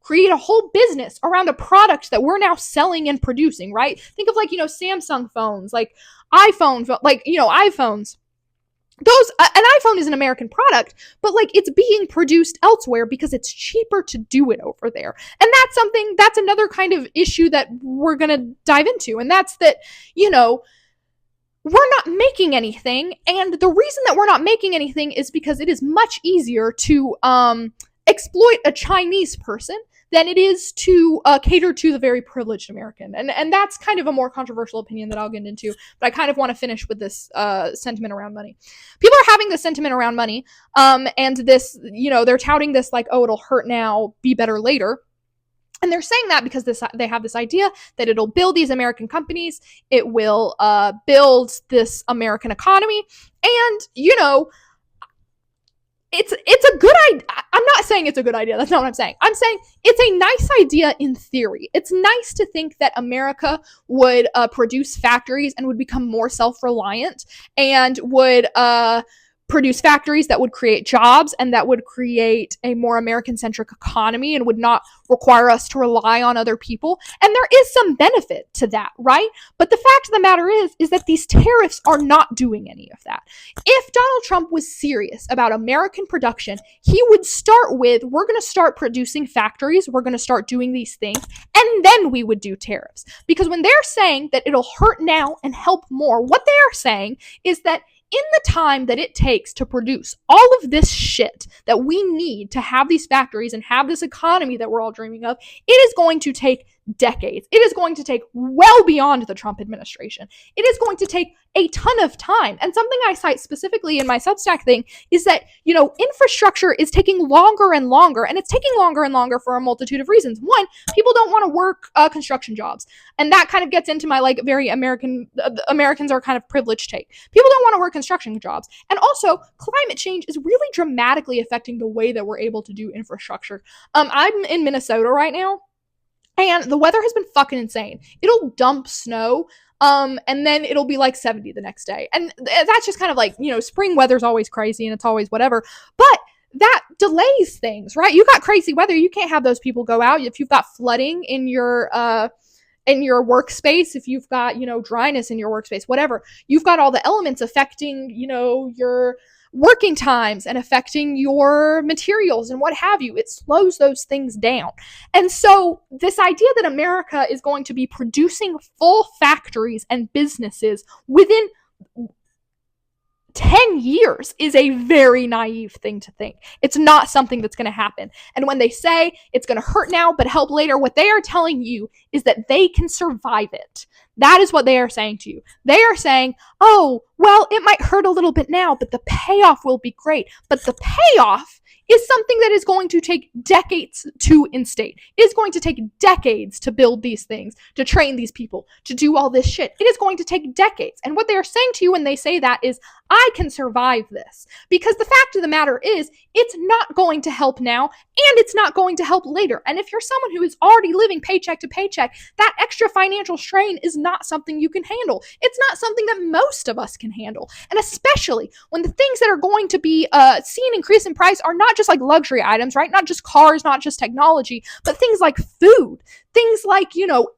create a whole business around a product that we're now selling and producing, right? Think of like, Samsung phones, like iPhones, iPhones. An iPhone is an American product, but like, it's being produced elsewhere because it's cheaper to do it over there. And that's another kind of issue that we're going to dive into. And that's that, we're not making anything. And the reason that we're not making anything is because it is much easier to exploit a Chinese person than it is to cater to the very privileged American. And that's kind of a more controversial opinion that I'll get into, but I kind of want to finish with this sentiment around money. People are having this sentiment around money, and this, they're touting this like, oh, it'll hurt now, be better later. And they're saying that because they have this idea that it'll build these American companies, it will build this American economy, and it's a good idea. I'm not saying it's a good idea. That's not what I'm saying. I'm saying it's a nice idea in theory. It's nice to think that America would produce factories and would become more self-reliant and would produce factories that would create jobs and that would create a more American-centric economy and would not require us to rely on other people. And there is some benefit to that, right? But the fact of the matter is that these tariffs are not doing any of that. If Donald Trump was serious about American production, he would start with, we're going to start producing factories, we're going to start doing these things, and then we would do tariffs. Because when they're saying that it'll hurt now and help more, what they are saying is that in the time that it takes to produce all of this shit that we need to have these factories and have this economy that we're all dreaming of, it is going to take decades. It is going to take well beyond the Trump administration. It is going to take a ton of time. And something I cite specifically in my Substack thing is that, infrastructure is taking longer and longer, and it's taking longer and longer for a multitude of reasons. One, people don't want to work construction jobs. And that kind of gets into my very Americans are kind of privileged take. People don't want to work construction jobs. And also, climate change is really dramatically affecting the way that we're able to do infrastructure. I'm in Minnesota right now, and the weather has been fucking insane. It'll dump snow, and then it'll be 70 the next day. And that's just kind of spring weather's always crazy and it's always whatever. But that delays things, right? You got crazy weather. You can't have those people go out. If you've got flooding in your workspace, if you've got, dryness in your workspace, whatever, you've got all the elements affecting, your working times and affecting your materials and what have you. It slows those things down. And so this idea that America is going to be producing full factories and businesses within 10 years is a very naive thing to think. It's not something that's going to happen. And when they say it's going to hurt now but help later, what they are telling you is that they can survive it. That is what they are saying to you. They are saying, oh, well, it might hurt a little bit now, but the payoff will be great. But the payoff is something that is going to take decades to instate. It is going to take decades to build these things, to train these people, to do all this shit. It is going to take decades. And what they are saying to you when they say that is, I can survive this. Because the fact of the matter is, it's not going to help now, and it's not going to help later. And if you're someone who is already living paycheck to paycheck, that extra financial strain is not something you can handle. It's not something that most of us can handle. And especially when the things that are going to be seen increase in price are not just luxury items, right? Not just cars, not just technology, but things like food, things like,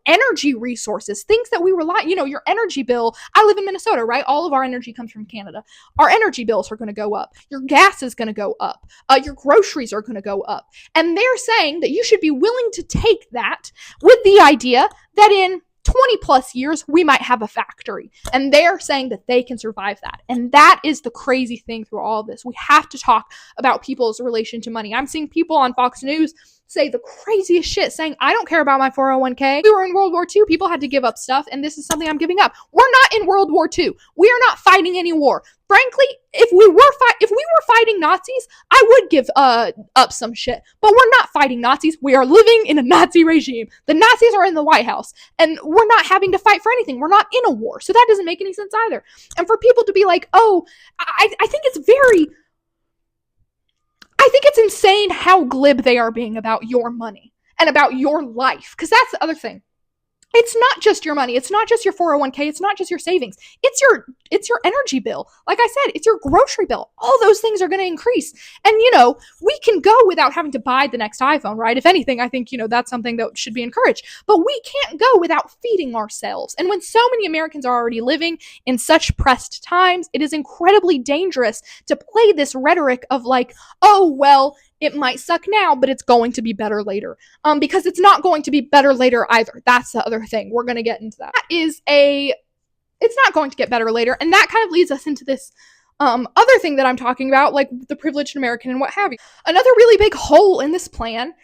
energy resources, things that we rely, your energy bill. I live in Minnesota, right? All of our energy comes from Canada. Our energy bills are going to go up. Your gas is going to go up. Your groceries are going to go up. And they're saying that you should be willing to take that with the idea that in 20 plus years, we might have a factory. And they're saying that they can survive that. And that is the crazy thing through all of this. We have to talk about people's relation to money. I'm seeing people on Fox News say the craziest shit, saying, I don't care about my 401k. We were in World War II. People had to give up stuff, and this is something I'm giving up. We're not in World War II. We are not fighting any war. Frankly, if we were fighting Nazis, I would give up some shit. But we're not fighting Nazis. We are living in a Nazi regime. The Nazis are in the White House, and we're not having to fight for anything. We're not in a war. So that doesn't make any sense either. And for people to be like, oh, I think it's insane how glib they are being about your money and about your life. Because that's the other thing. It's not just your money. It's not just your 401k. It's not just your savings. It's your energy bill. Like I said, it's your grocery bill. All those things are going to increase. And, we can go without having to buy the next iPhone, right? If anything, I think, that's something that should be encouraged. But we can't go without feeding ourselves. And when so many Americans are already living in such pressed times, it is incredibly dangerous to play this rhetoric of oh, well, it might suck now, but it's going to be better later. Because it's not going to be better later either. That's the other thing. We're going to get into that. It's not going to get better later. And that kind of leads us into this other thing that I'm talking about, the privileged American and what have you. Another really big hole in this plan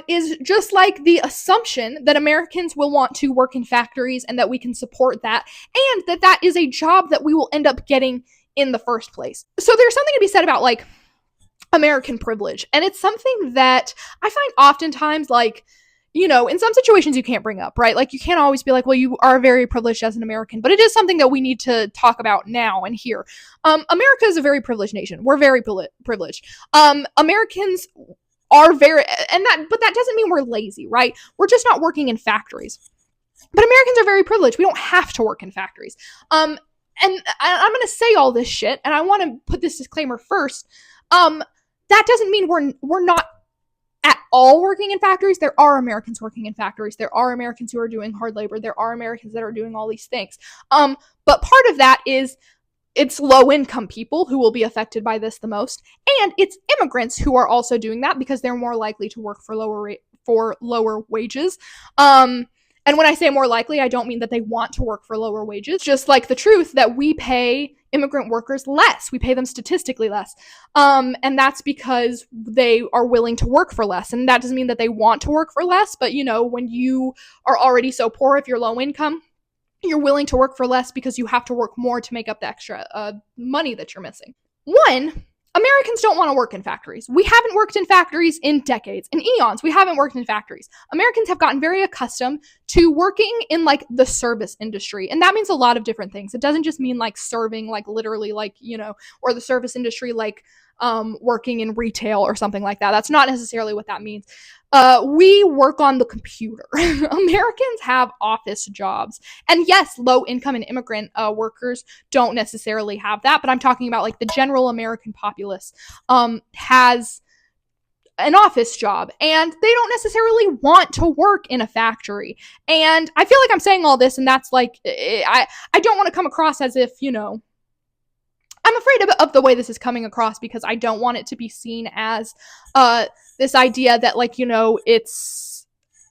is just the assumption that Americans will want to work in factories and that we can support that, and that is a job that we will end up getting in the first place. So there's something to be said about American privilege. And it's something that I find oftentimes you know, in some situations you can't bring up, right? Like, you can't always be like, well, you are very privileged as an American, but it is something that we need to talk about now and here. America is a very privileged nation. We're very privileged. Americans are very, but that doesn't mean we're lazy, right? We're just not working in factories. But Americans are very privileged. We don't have to work in factories. And I'm going to say all this shit, and I want to put this disclaimer first. That doesn't mean we're not at all working in factories. There are Americans working in factories. There are Americans who are doing hard labor. There are Americans that are doing all these things. But part of that is it's low-income people who will be affected by this the most, and it's immigrants who are also doing that because they're more likely to work for lower wages. And when I say more likely, I don't mean that they want to work for lower wages. Just like the truth that we pay immigrant workers less. We pay them statistically less. And that's because they are willing to work for less. And that doesn't mean that they want to work for less, but, you know, when you are already so poor, if you're low income, you're willing to work for less because you have to work more to make up the extra money that you're missing. One, Americans don't want to work in factories. We haven't worked in factories in decades, in eons. We haven't worked in factories. Americans have gotten very accustomed to working in like the service industry. And that means a lot of different things. It doesn't just mean like serving, like literally like, you know, or the service industry, like working in retail or something like that. That's not necessarily what that means. We work on the computer. Americans have office jobs. And yes, low income and immigrant workers don't necessarily have that, but I'm talking about like the general American populace has an office job, and they don't necessarily want to work in a factory. And I feel like I'm saying all this, and that's like, I don't want to come across as if, you know, I'm afraid of the way this is coming across because I don't want it to be seen as this idea that, like, you know, it's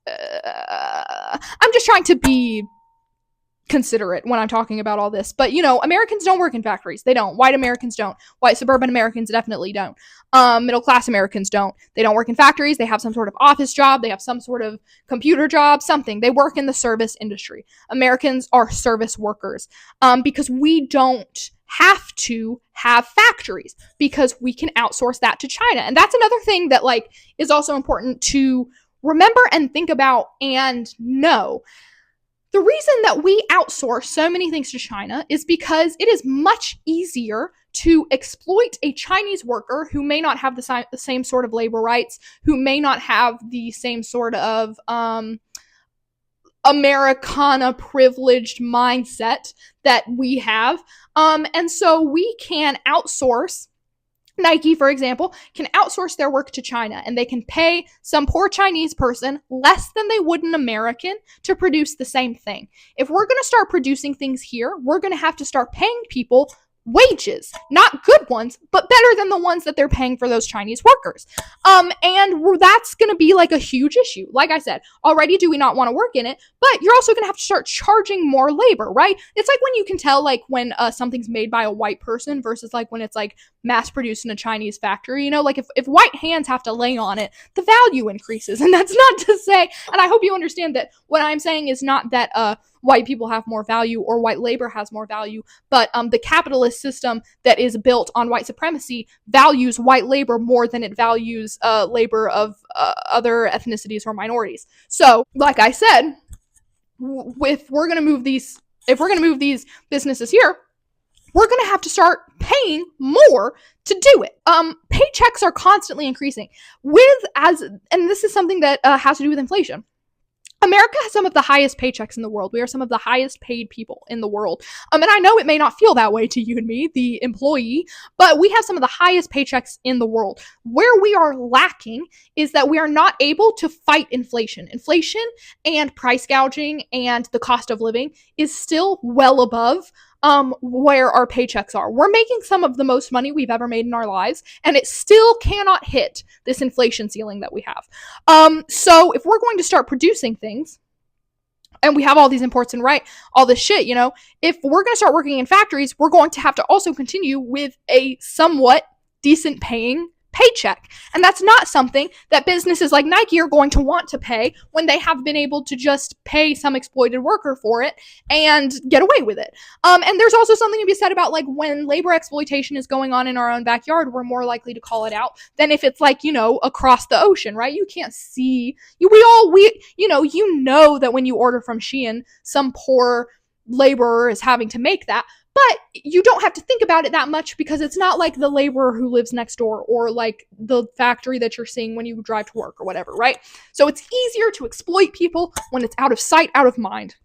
I'm just trying to be considerate when I'm talking about all this. But, you know, Americans don't work in factories. They don't. White Americans don't. White suburban Americans definitely don't. Middle class Americans don't. They don't work in factories. They have some sort of office job. They have some sort of computer job, something. They work in the service industry. Americans are service workers because we don't have to have factories because we can outsource that to China. And that's another thing that, like, is also important to remember and think about and know. The reason that we outsource so many things to China is because it is much easier to exploit a Chinese worker who may not have the same sort of labor rights, who may not have the same sort of Americana privileged mindset that we have. And so we can outsource. Nike, for example, can outsource their work to China, and they can pay some poor Chinese person less than they would an American to produce the same thing. If we're going to start producing things here, we're going to have to start paying people wages, not good ones, but better than the ones that they're paying for those Chinese workers. And that's going to be like a huge issue. Like I said, already do we not want to work in it, but you're also going to have to start charging more labor, right? It's like when you can tell like when something's made by a white person versus like when it's like mass produced in a Chinese factory, you know, like if white hands have to lay on it, the value increases. And that's not to say, and I hope you understand that what I'm saying is not that white people have more value or white labor has more value, but the capitalist system that is built on white supremacy values white labor more than it values labor of other ethnicities or minorities. So, like I said, if we're going to move these businesses here, we're going to have to start paying more to do it. Paychecks are constantly increasing and this is something that has to do with inflation. America has some of the highest paychecks in the world. We are some of the highest paid people in the world. And I know it may not feel that way to you and me, the employee, but we have some of the highest paychecks in the world. Where we are lacking is that we are not able to fight inflation. Inflation and price gouging and the cost of living is still well above where our paychecks are. We're making some of the most money we've ever made in our lives, and it still cannot hit this inflation ceiling that we have. So if we're going to start producing things, and we have all these imports and all this shit, you know, if we're going to start working in factories, we're going to have to also continue with a somewhat decent paying paycheck. And that's not something that businesses like Nike are going to want to pay when they have been able to just pay some exploited worker for it and get away with it. And there's also something to be said about like when labor exploitation is going on in our own backyard, we're more likely to call it out than if it's like, across the ocean, right? You can't see, that when you order from Shein, some poor laborer is having to make that. But you don't have to think about it that much because it's not like the laborer who lives next door or like the factory that you're seeing when you drive to work or whatever, right? So it's easier to exploit people when it's out of sight, out of mind.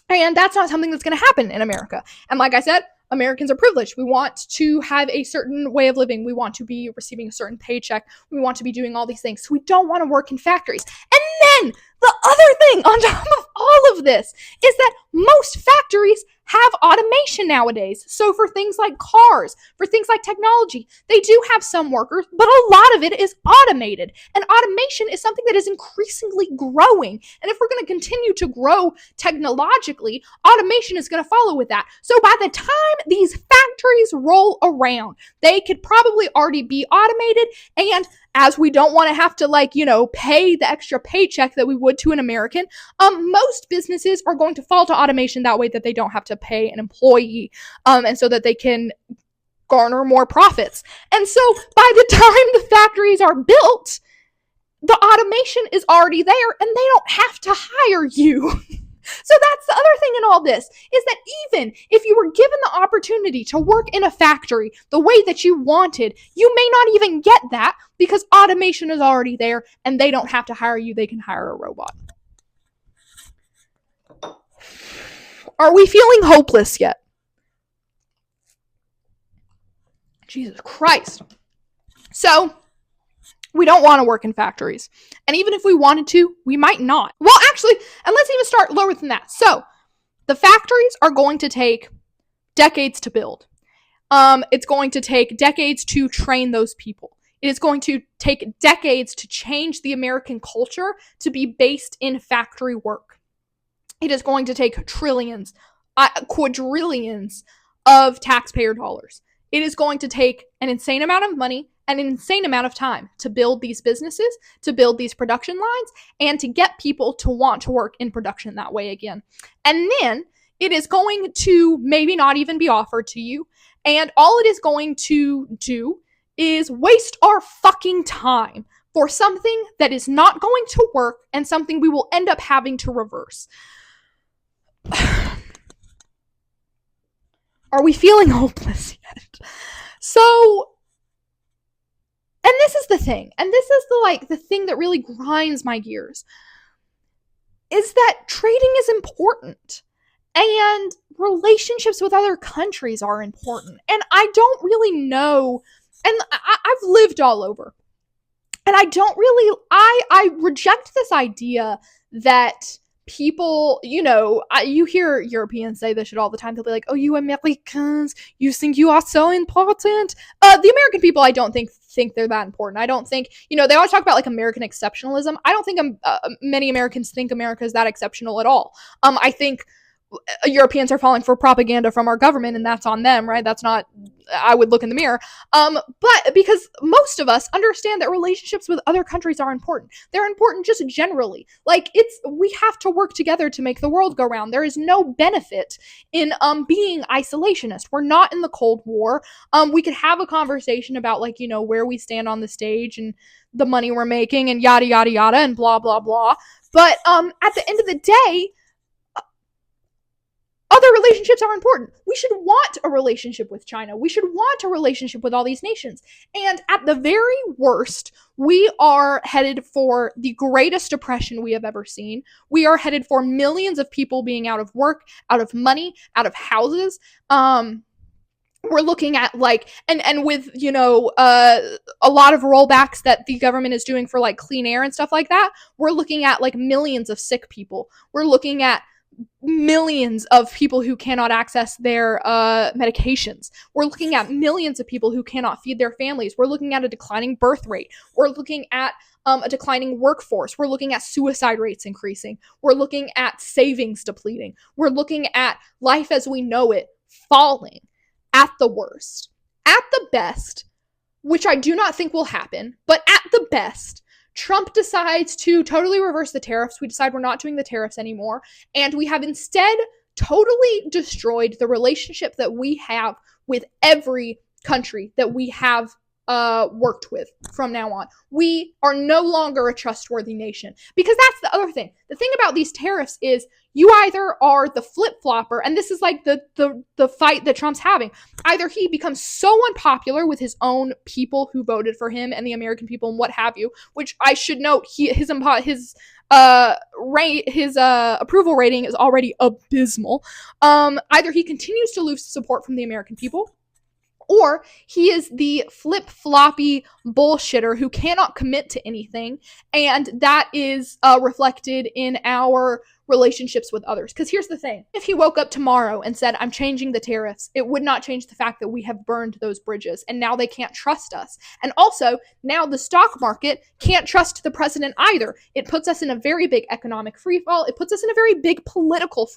And that's not something that's going to happen in America. And like I said, Americans are privileged. We want to have a certain way of living. We want to be receiving a certain paycheck. We want to be doing all these things. So we don't want to work in factories. And then the other thing on top of all of this is that most factories have automation nowadays. So for things like cars, for things like technology, they do have some workers, but a lot of it is automated. And automation is something that is increasingly growing. And if we're going to continue to grow technologically, automation is going to follow with that. So by the time these factories roll around, they could probably already be automated. And as we don't want to have to pay the extra paycheck that we would to an American, most businesses are going to fall to automation that way that they don't have to pay an employee, and so that they can garner more profits. And so by the time the factories are built, the automation is already there and they don't have to hire you. So that's the other thing in all this, is that even if you were given the opportunity to work in a factory the way that you wanted, you may not even get that because automation is already there and they don't have to hire you. They can hire a robot. Are we feeling hopeless yet? Jesus Christ. So we don't want to work in factories. And even if we wanted to, we might not. Well, actually, and let's even start lower than that. So the factories are going to take decades to build. It's going to take decades to train those people. It is going to take decades to change the American culture to be based in factory work. It is going to take trillions, quadrillions of taxpayer dollars. It is going to take an insane amount of money and an insane amount of time to build these businesses, to build these production lines, and to get people to want to work in production that way again. And then it is going to maybe not even be offered to you. And all it is going to do is waste our fucking time for something that is not going to work and something we will end up having to reverse. Are we feeling hopeless yet? So, and this is the thing, and this is the thing that really grinds my gears, is that trading is important, and relationships with other countries are important, and I don't really know, and I've lived all over, and I reject this idea that people, you hear Europeans say this shit all the time. They'll be like, oh, you Americans, you think you are so important. The American people, I don't think they're that important. I don't think, they always talk about like American exceptionalism. I don't think many Americans think America is that exceptional at all. I think Europeans are falling for propaganda from our government, and that's on them, right? That's not, I would look in the mirror. But because most of us understand that relationships with other countries are important. They're important just generally. Like, we have to work together to make the world go round. There is no benefit in being isolationist. We're not in the Cold War. We could have a conversation about where we stand on the stage and the money we're making and yada yada yada and blah blah blah. But at the end of the day, other relationships are important. We should want a relationship with China. We should want a relationship with all these nations. And at the very worst, we are headed for the greatest depression we have ever seen. We are headed for millions of people being out of work, out of money, out of houses. We're looking at and with a lot of rollbacks that the government is doing for clean air and stuff like that, we're looking at millions of sick people. We're looking at millions of people who cannot access their medications. We're looking at millions of people who cannot feed their families. We're looking at a declining birth rate. We're looking at a declining workforce. We're looking at suicide rates increasing. We're looking at savings depleting. We're looking at life as we know it falling at the worst. At the best, which I do not think will happen, but at the best, Trump decides to totally reverse the tariffs. We decide we're not doing the tariffs anymore, and we have instead totally destroyed the relationship that we have with every country that we have worked with from now on. We are no longer a trustworthy nation, because that's the other thing. The thing about these tariffs is you either are the flip-flopper, and this is like the fight that Trump's having. Either he becomes so unpopular with his own people who voted for him and the American people and what have you, which I should note, his approval rating is already abysmal. Either he continues to lose support from the American people, or he is the flip-floppy bullshitter who cannot commit to anything, and that is reflected in our relationships with others. Because here's the thing. If he woke up tomorrow and said, I'm changing the tariffs, it would not change the fact that we have burned those bridges, and now they can't trust us. And also, now the stock market can't trust the president either. It puts us in a very big economic freefall. It puts us in a very big political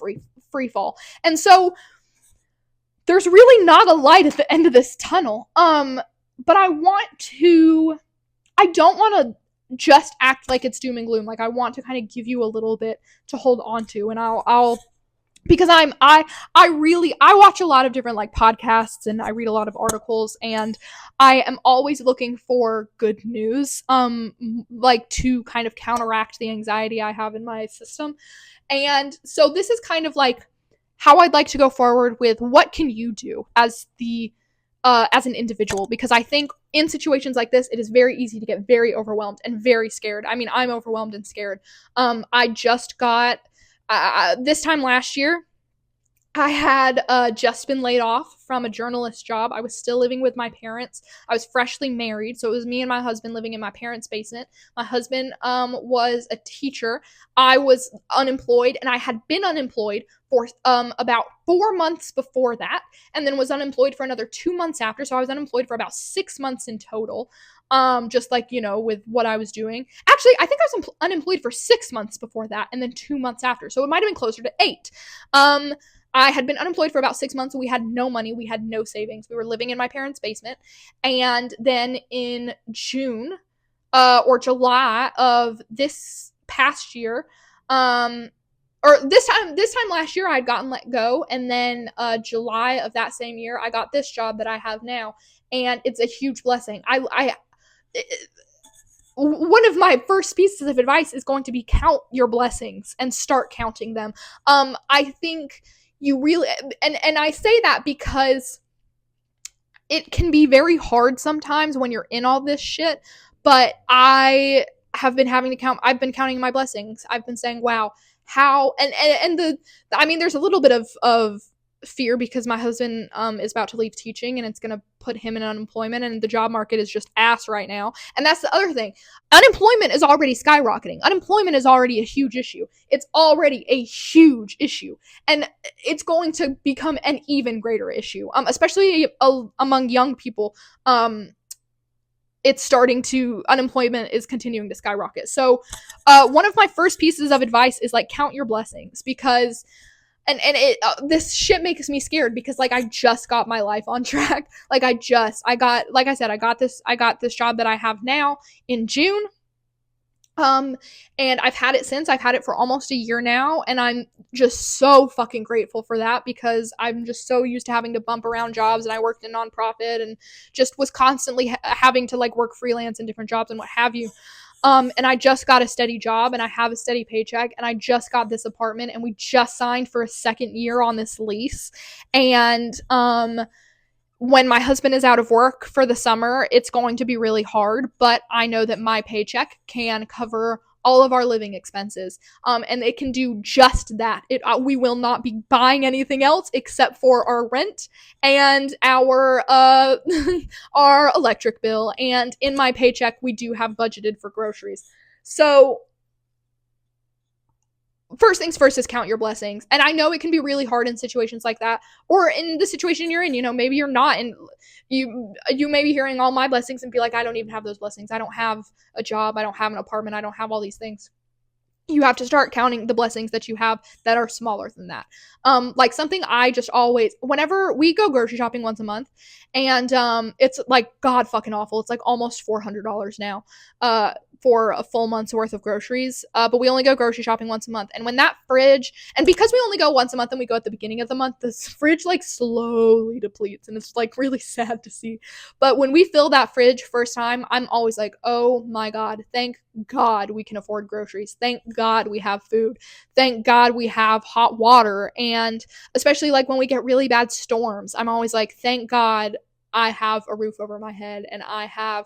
freefall. And so there's really not a light at the end of this tunnel. But I don't want to just act like it's doom and gloom. Like, I want to kind of give you a little bit to hold on to, and because I watch a lot of different like podcasts, and I read a lot of articles, and I am always looking for good news, like to kind of counteract the anxiety I have in my system. And so this is kind of like how I'd like to go forward with what can you do as an individual, because I think in situations like this, it is very easy to get very overwhelmed and very scared. I mean, I'm overwhelmed and scared. I just got, this time last year, I had just been laid off from a journalist job. I was still living with my parents. I was freshly married, so it was me and my husband living in my parents' basement. My husband was a teacher. I was unemployed, and I had been unemployed for about 4 months before that, and then was unemployed for another 2 months after. So I was unemployed for about 6 months in total. Just like, with what I was doing. Actually, I think I was unemployed for 6 months before that, and then 2 months after. So it might have been closer to 8. I had been unemployed for about 6 months, and we had no money. We had no savings. We were living in my parents' basement. And then in June, or July of this past year, or this time last year, I had gotten let go. And then, July of that same year, I got this job that I have now. And it's a huge blessing. One of my first pieces of advice is going to be count your blessings and start counting them. I think you really, and I say that because it can be very hard sometimes when you're in all this shit, but I have been having to count, I've been counting my blessings. I've been saying, wow, how, there's a little bit of fear because my husband is about to leave teaching, and it's going to put him in unemployment, and the job market is just ass right now. And that's the other thing. Unemployment is already skyrocketing. Unemployment is already a huge issue. It's already a huge issue, and it's going to become an even greater issue, especially among young people. Unemployment is continuing to skyrocket. So one of my first pieces of advice is like count your blessings, because this shit makes me scared, because like I just got my life on track. Like I got this job that I have now in June. And I've had it since. I've had it for almost a year now, and I'm just so fucking grateful for that, because I'm just so used to having to bump around jobs, and I worked in nonprofit and just was constantly having to like work freelance in different jobs and what have you. And I just got a steady job, and I have a steady paycheck, and I just got this apartment, and we just signed for a second year on this lease. And when my husband is out of work for the summer, it's going to be really hard, but I know that my paycheck can cover all of our living expenses, and it can do just that. We will not be buying anything else except for our rent and our our electric bill, and in my paycheck we do have budgeted for groceries. So first things first is count your blessings. And I know it can be really hard in situations like that, or in the situation you're in, maybe you're not, and you may be hearing all my blessings and be like, I don't even have those blessings. I don't have a job. I don't have an apartment. I don't have all these things. you have to start counting the blessings that you have that are smaller than that. Like something I just always, whenever we go grocery shopping once a month, and it's like god fucking awful. It's like almost $400 now, for a full month's worth of groceries. But we only go grocery shopping once a month, and when that fridge, and because we only go once a month and we go at the beginning of the month, this fridge like slowly depletes, and it's like really sad to see. But when we fill that fridge first time, I'm always like, oh my god, thank God we can afford groceries. Thank God we have food. Thank God we have hot water. And especially like when we get really bad storms, I'm always like, thank God I have a roof over my head, and I have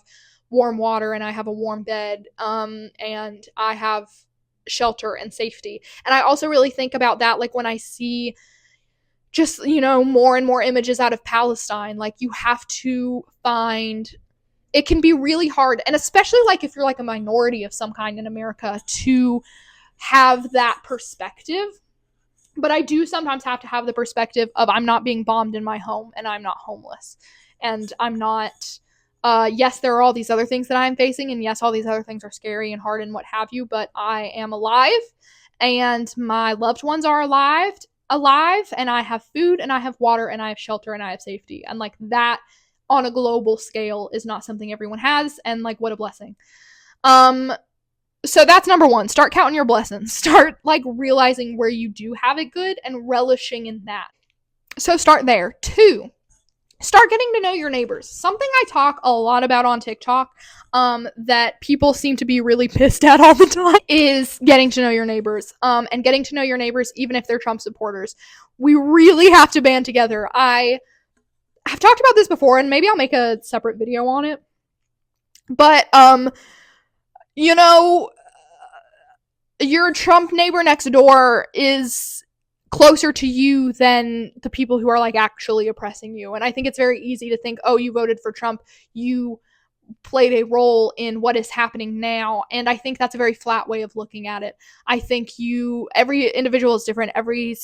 warm water, and I have a warm bed, and I have shelter and safety. And I also really think about that like when I see just, more and more images out of Palestine. Like you have to find, it can be really hard, and especially like if you're like a minority of some kind in America, to have that perspective. But I do sometimes have to have the perspective of I'm not being bombed in my home, and I'm not homeless, and I'm not, yes, there are all these other things that I'm facing, and yes, all these other things are scary and hard and what have you, but I am alive, and my loved ones are alive, and I have food, and I have water, and I have shelter, and I have safety. And like that on a global scale is not something everyone has, and like what a blessing. So that's number one. Start counting your blessings. Start like realizing where you do have it good and relishing in that. So start there. 2, start getting to know your neighbors. Something I talk a lot about on TikTok, that people seem to be really pissed at all the time, is getting to know your neighbors, and getting to know your neighbors even if they're Trump supporters. We really have to band together. I've talked about this before, and maybe I'll make a separate video on it. But, your Trump neighbor next door is closer to you than the people who are like actually oppressing you. And I think it's very easy to think, oh, you voted for Trump, you played a role in what is happening now. And I think that's a very flat way of looking at it. I think every individual is different. Every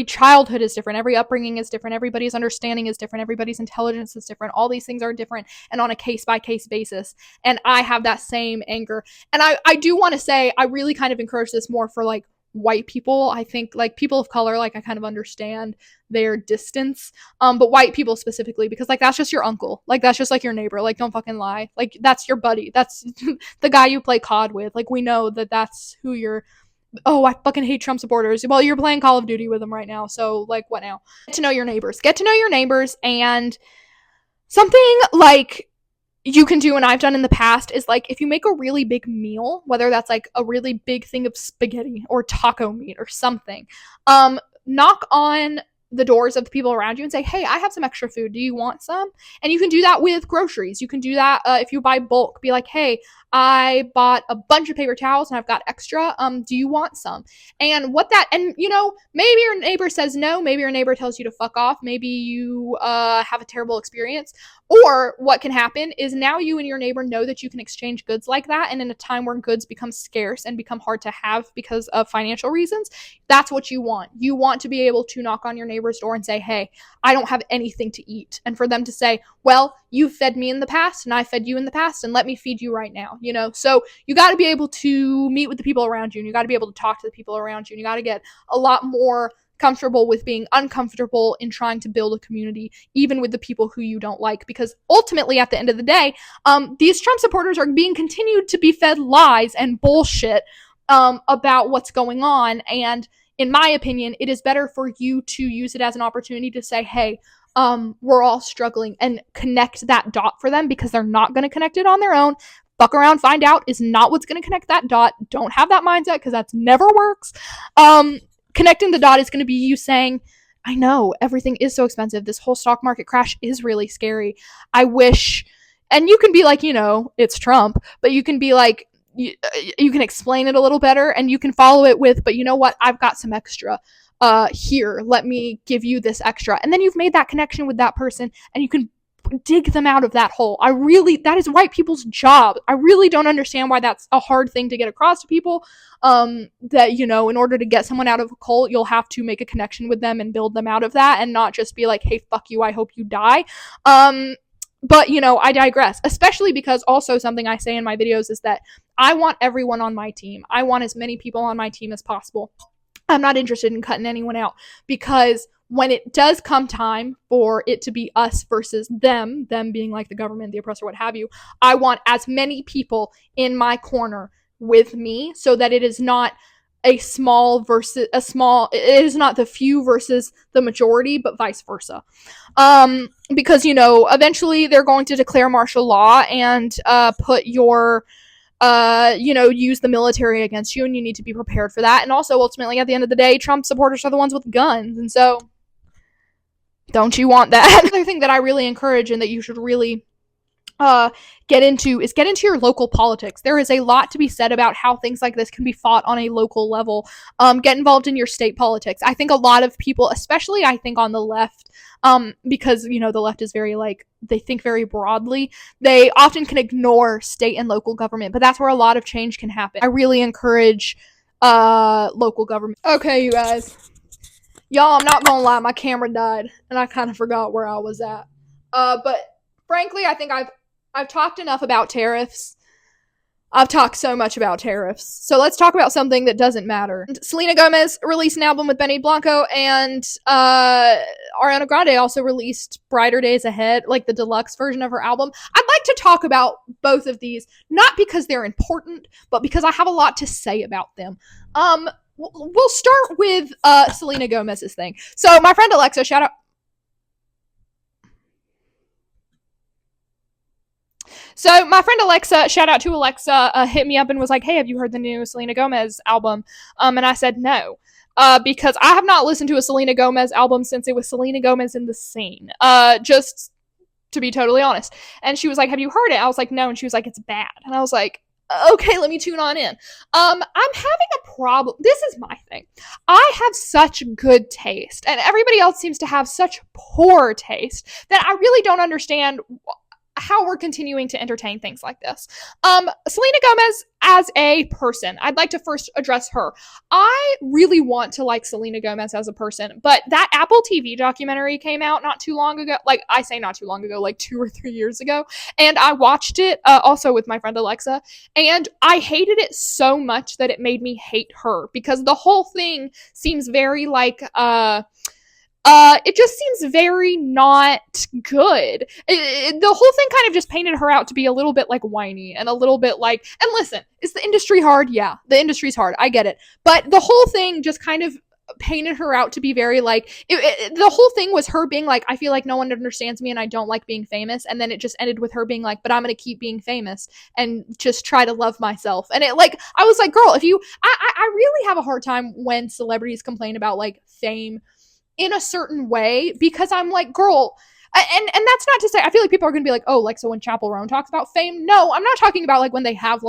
childhood is different. Every upbringing is different. Everybody's understanding is different. Everybody's intelligence is different. All these things are different and on a case-by-case basis. And I have that same anger. And I do want to say, I really kind of encourage this more for like white people. I think like people of color, like I kind of understand their distance. But white people specifically, because like that's just your uncle. Like that's just like your neighbor. Like don't fucking lie. Like that's your buddy. That's the guy you play COD with. Like we know that that's who you're. Oh, I fucking hate Trump supporters. Well, you're playing Call of Duty with them right now, so, like, what now? Get to know your neighbors. Get to know your neighbors, and something, like, you can do, and I've done in the past, is, like, if you make a really big meal, whether that's, like, a really big thing of spaghetti or taco meat or something, knock on the doors of the people around you and say, hey, I have some extra food. Do you want some? And you can do that with groceries. You can do that if you buy bulk. Be like, hey, I bought a bunch of paper towels and I've got extra. Do you want some? And maybe your neighbor says no. Maybe your neighbor tells you to fuck off. Maybe you have a terrible experience. Or what can happen is now you and your neighbor know that you can exchange goods like that. And in a time where goods become scarce and become hard to have because of financial reasons, that's what you want. You want to be able to knock on your neighbor's door and say, hey, I don't have anything to eat. And for them to say, well, you fed me in the past and I fed you in the past and let me feed you right now. So you got to be able to meet with the people around you, and you got to be able to talk to the people around you, and you got to get a lot more comfortable with being uncomfortable in trying to build a community, even with the people who you don't like, because ultimately at the end of the day, these Trump supporters are being continued to be fed lies and bullshit about what's going on. And in my opinion, it is better for you to use it as an opportunity to say, hey, we're all struggling, and connect that dot for them, because they're not going to connect it on their own. Fuck around, find out is not what's going to connect that dot. Don't have that mindset, because that's never works. Connecting the dot is going to be you saying, I know everything is so expensive. This whole stock market crash is really scary. I wish, and you can be like, it's Trump, but you can be like, you can explain it a little better, and you can follow it with, but you know what? I've got some extra. Here, let me give you this extra. And then you've made that connection with that person, and you can dig them out of that hole. That is white people's job. I really don't understand why that's a hard thing to get across to people. That, in order to get someone out of a cult, you'll have to make a connection with them and build them out of that, and not just be like, hey, fuck you, I hope you die. But, I digress, especially because also something I say in my videos is that I want everyone on my team. I want as many people on my team as possible. I'm not interested in cutting anyone out, because when it does come time for it to be us versus them being like the government, the oppressor, what have you, I want as many people in my corner with me so that it is not it is not the few versus the majority, but vice versa. Because, eventually they're going to declare martial law and put your use the military against you, and you need to be prepared for that. And also, ultimately, at the end of the day, Trump supporters are the ones with guns, and so don't you want that? Another thing that I really encourage and that you should really get into your local politics. There is a lot to be said about how things like this can be fought on a local level. Get involved in your state politics. I think a lot of people, especially I think on the left, because the left is very they think very broadly, they often can ignore state and local government, but that's where a lot of change can happen. I really encourage local government. Okay, you guys. Y'all, I'm not gonna lie, my camera died and I kind of forgot where I was at. But frankly, I think I've talked enough about tariffs. I've talked so much about tariffs. So let's talk about something that doesn't matter. Selena Gomez released an album with Benny Blanco, and Ariana Grande also released Brighter Days Ahead, like the deluxe version of her album. I'd like to talk about both of these, not because they're important, but because I have a lot to say about them. We'll start with Selena Gomez's thing. So my friend Alexa, shout out. So my friend Alexa, shout out to Alexa, hit me up and was like, "Hey, have you heard the new Selena Gomez album?" And I said no. Because I have not listened to a Selena Gomez album since it was Selena Gomez in the Scene. Just to be totally honest. And she was like, "Have you heard it?" I was like, "No." And she was like, "It's bad." And I was like, "Okay, let me tune on in." I'm having a problem. This is my thing. I have such good taste, and everybody else seems to have such poor taste, that I really don't understand how we're continuing to entertain things like this. Selena Gomez as a person, I'd like to first address her. I really want to like Selena Gomez as a person, but that Apple TV documentary came out not too long ago. Like, I say not too long ago, like 2 or 3 years ago. And I watched it also with my friend Alexa, and I hated it so much that it made me hate her, because the whole thing seems very it just seems very not good. The whole thing kind of just painted her out to be a little bit whiny and a little bit and listen, is the industry hard? Yeah, the industry's hard. I get it. But the whole thing just kind of painted her out to be very the whole thing was her being I feel like no one understands me and I don't like being famous. And then it just ended with her being but I'm going to keep being famous and just try to love myself. And it I was like, girl, if you, I really have a hard time when celebrities complain about fame in a certain way, because I'm like, girl, and that's not to say, I feel like people are gonna be like, oh, so when Chappell Roan talks about fame, no, I'm not talking about when they have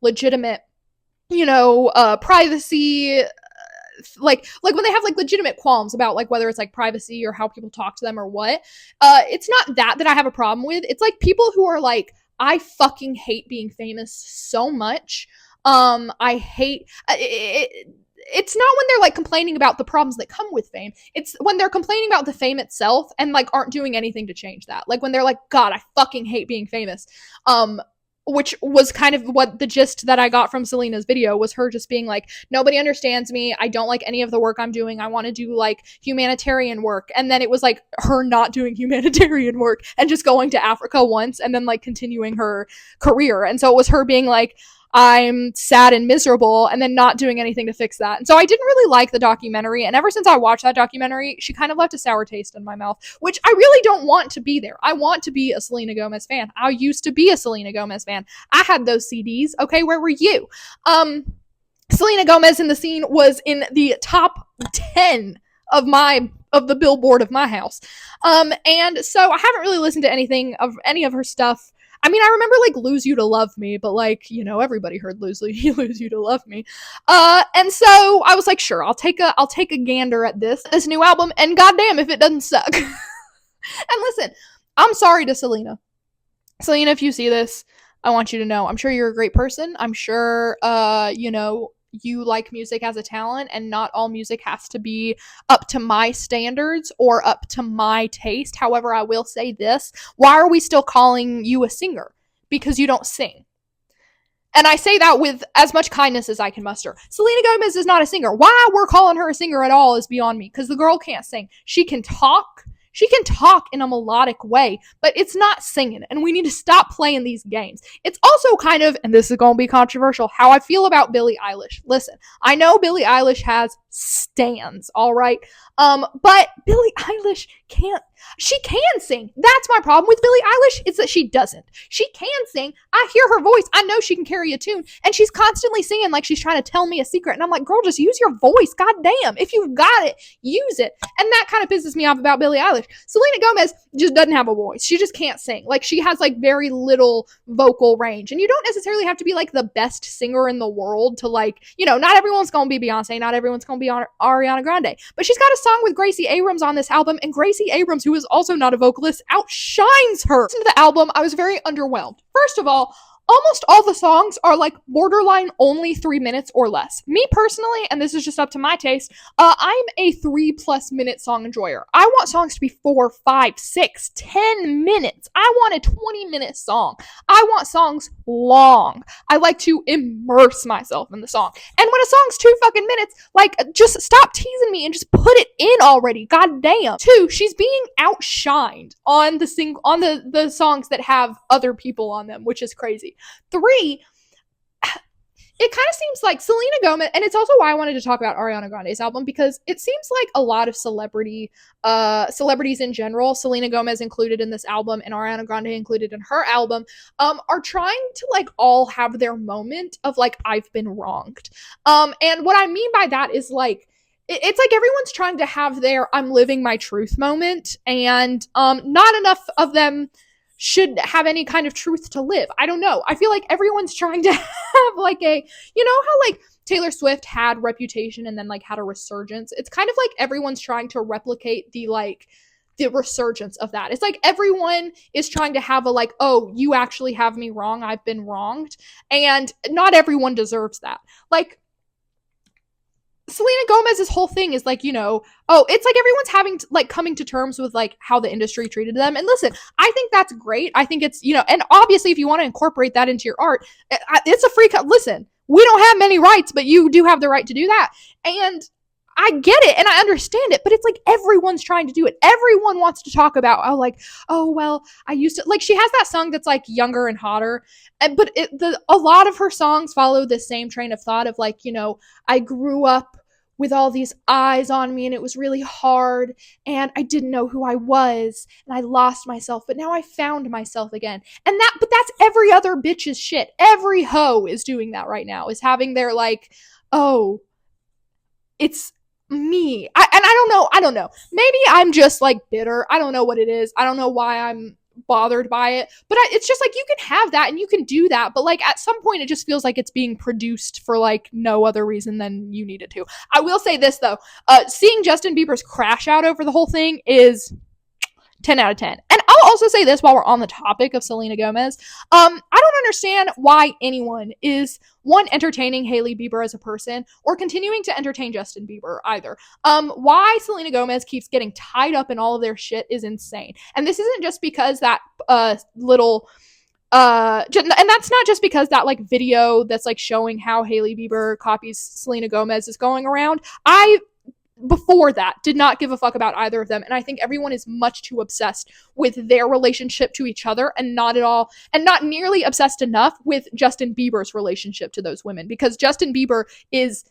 legitimate, privacy, when they have legitimate qualms about whether it's privacy or how people talk to them or what. It's not that I have a problem with. It's people who are I fucking hate being famous so much. I hate it. It's not when they're complaining about the problems that come with fame. It's when they're complaining about the fame itself and aren't doing anything to change that. When they're God, I fucking hate being famous. Which was kind of what the gist that I got from Selena's video was, her just being nobody understands me. I don't like any of the work I'm doing. I want to do humanitarian work. And then it was her not doing humanitarian work and just going to Africa once and then continuing her career. And so it was her being I'm sad and miserable, and then not doing anything to fix that. And so I didn't really like the documentary, and ever since I watched that documentary, she kind of left a sour taste in my mouth, which I really don't want to be there. I want to be a Selena Gomez fan. I used to be a Selena Gomez fan. I had those CDs. Okay, where were you? Selena Gomez in the Scene was in the top 10 of the Billboard of my house. And so I haven't really listened to any of her stuff. I mean, I remember Lose You to Love Me, but everybody heard Lose You to Love Me. And so I was sure, I'll take a gander at this new album, and goddamn if it doesn't suck. And listen, I'm sorry to Selena. Selena, if you see this, I want you to know, I'm sure you're a great person. I'm sure, you like music as a talent, and not all music has to be up to my standards or up to my taste. However, I will say this: why are we still calling you a singer? Because you don't sing. And I say that with as much kindness as I can muster. Selena Gomez is not a singer. Why we're calling her a singer at all is beyond me, because the girl can't sing. She can talk. She can talk in a melodic way, but it's not singing, and we need to stop playing these games. It's also kind of, and this is going to be controversial, how I feel about Billie Eilish. Listen, I know Billie Eilish has stans, all right? But Billie Eilish she can sing. That's my problem with Billie Eilish, is that she doesn't. She can sing. I hear her voice. I know she can carry a tune, and she's constantly singing like she's trying to tell me a secret. And I'm like, girl, just use your voice. God damn. If you've got it, use it. And that kind of pisses me off about Billie Eilish. Selena Gomez just doesn't have a voice. She just can't sing. Like, she has like very little vocal range. And you don't necessarily have to be like the best singer in the world to, like, not everyone's going to be Beyonce. Not everyone's going to be Ariana Grande. But she's got a song with Gracie Abrams on this album, and Gracie Abrams, who is also not a vocalist, outshines her. Listen to the album, I was very underwhelmed. First of all, almost all the songs are like borderline only 3 minutes or less. Me personally, and this is just up to my taste, I'm a 3+ minute song enjoyer. I want songs to be 4, 5, 6, 10 minutes. I want a 20-minute song. I want songs long. I like to immerse myself in the song. And when a song's 2 fucking minutes, like, just stop teasing me and just put it in already. God damn. 2, she's being outshined on the songs that have other people on them, which is crazy. 3, it kind of seems like Selena Gomez, and it's also why I wanted to talk about Ariana Grande's album, because it seems like a lot of celebrities in general, Selena Gomez included in this album and Ariana Grande included in her album, are trying to like all have their moment of like, I've been wronged. And what I mean by that is like, it's like everyone's trying to have their I'm living my truth moment, and not enough of them should have any kind of truth to live. I don't know. I feel like everyone's trying to have like how like Taylor Swift had Reputation and then like had a resurgence. It's kind of like everyone's trying to replicate the resurgence of that. It's like everyone is trying to have a like, oh, you actually have me wrong. I've been wronged. And not everyone deserves that. Like, Selena Gomez's whole thing is like, it's like everyone's having to, like, coming to terms with like how the industry treated them. And listen, I think that's great. I think it's, and obviously if you want to incorporate that into your art, it's a free listen, we don't have many rights, but you do have the right to do that. And I get it and I understand it, but it's like everyone's trying to do it. Everyone wants to talk about, I used to, like, she has that song that's like Younger and Hotter, but a lot of her songs follow the same train of thought of like, I grew up with all these eyes on me and it was really hard and I didn't know who I was and I lost myself, but now I found myself again. But that's every other bitch's shit. Every hoe is doing that right now, is having their like, oh, it's me. I don't know. Maybe I'm just like bitter. I don't know what it is. I don't know why I'm bothered by it, but it's just like, you can have that and you can do that, but like at some point it just feels like it's being produced for like no other reason than you need it to. I will say this though, seeing Justin Bieber's crash out over the whole thing is 10 out of 10. And I'll also say this while we're on the topic of Selena Gomez. I don't understand why anyone is, one, entertaining Hailey Bieber as a person, or continuing to entertain Justin Bieber either. Why Selena Gomez keeps getting tied up in all of their shit is insane. And this isn't just because that and that's not just because that like video that's like showing how Hailey Bieber copies Selena Gomez is going around. Before that, did not give a fuck about either of them. And I think everyone is much too obsessed with their relationship to each other and not nearly obsessed enough with Justin Bieber's relationship to those women. Because Justin Bieber is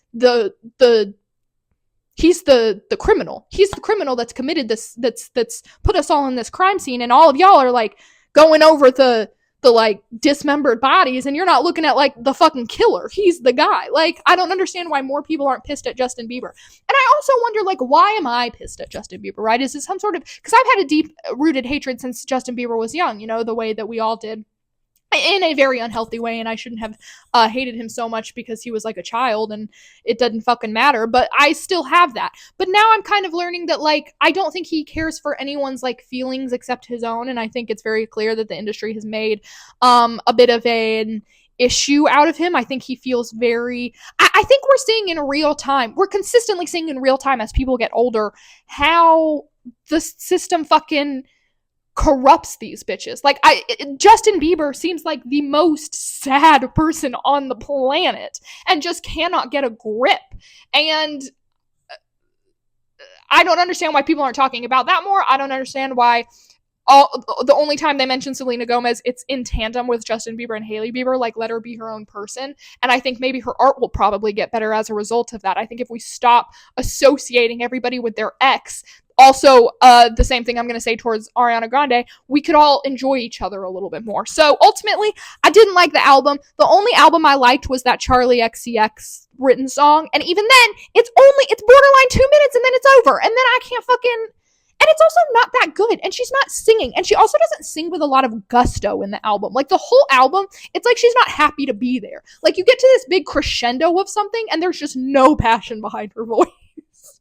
he's the criminal. He's the criminal that's committed this, that's put us all in this crime scene. And all of y'all are like going over the like dismembered bodies and you're not looking at like the fucking killer. He's the guy. Like, I don't understand why more people aren't pissed at Justin Bieber. And I also wonder, like, why am I pissed at Justin Bieber, right? Is this some sort of, because I've had a deep rooted hatred since Justin Bieber was young, the way that we all did, in a very unhealthy way, and I shouldn't have hated him so much because he was like a child and it doesn't fucking matter, but I still have that. But now I'm kind of learning that, like, I don't think he cares for anyone's like feelings except his own, and I think it's very clear that the industry has made a bit of an issue out of him. I think he feels very, I think we're seeing in real time, we're consistently seeing in real time as people get older, how the system fucking corrupts these bitches. Like, Justin Bieber seems like the most sad person on the planet and just cannot get a grip. And I don't understand why people aren't talking about that more. I don't understand why the only time they mention Selena Gomez, it's in tandem with Justin Bieber and Hailey Bieber. Like, let her be her own person. And I think maybe her art will probably get better as a result of that. I think if we stop associating everybody with their ex, also, the same thing I'm going to say towards Ariana Grande, we could all enjoy each other a little bit more. So ultimately, I didn't like the album. The only album I liked was that Charlie XCX written song. And even then, it's borderline 2 minutes and then it's over. And then I can't fucking, and it's also not that good. And she's not singing. And she also doesn't sing with a lot of gusto in the album. Like, the whole album, it's like she's not happy to be there. Like, you get to this big crescendo of something and there's just no passion behind her voice.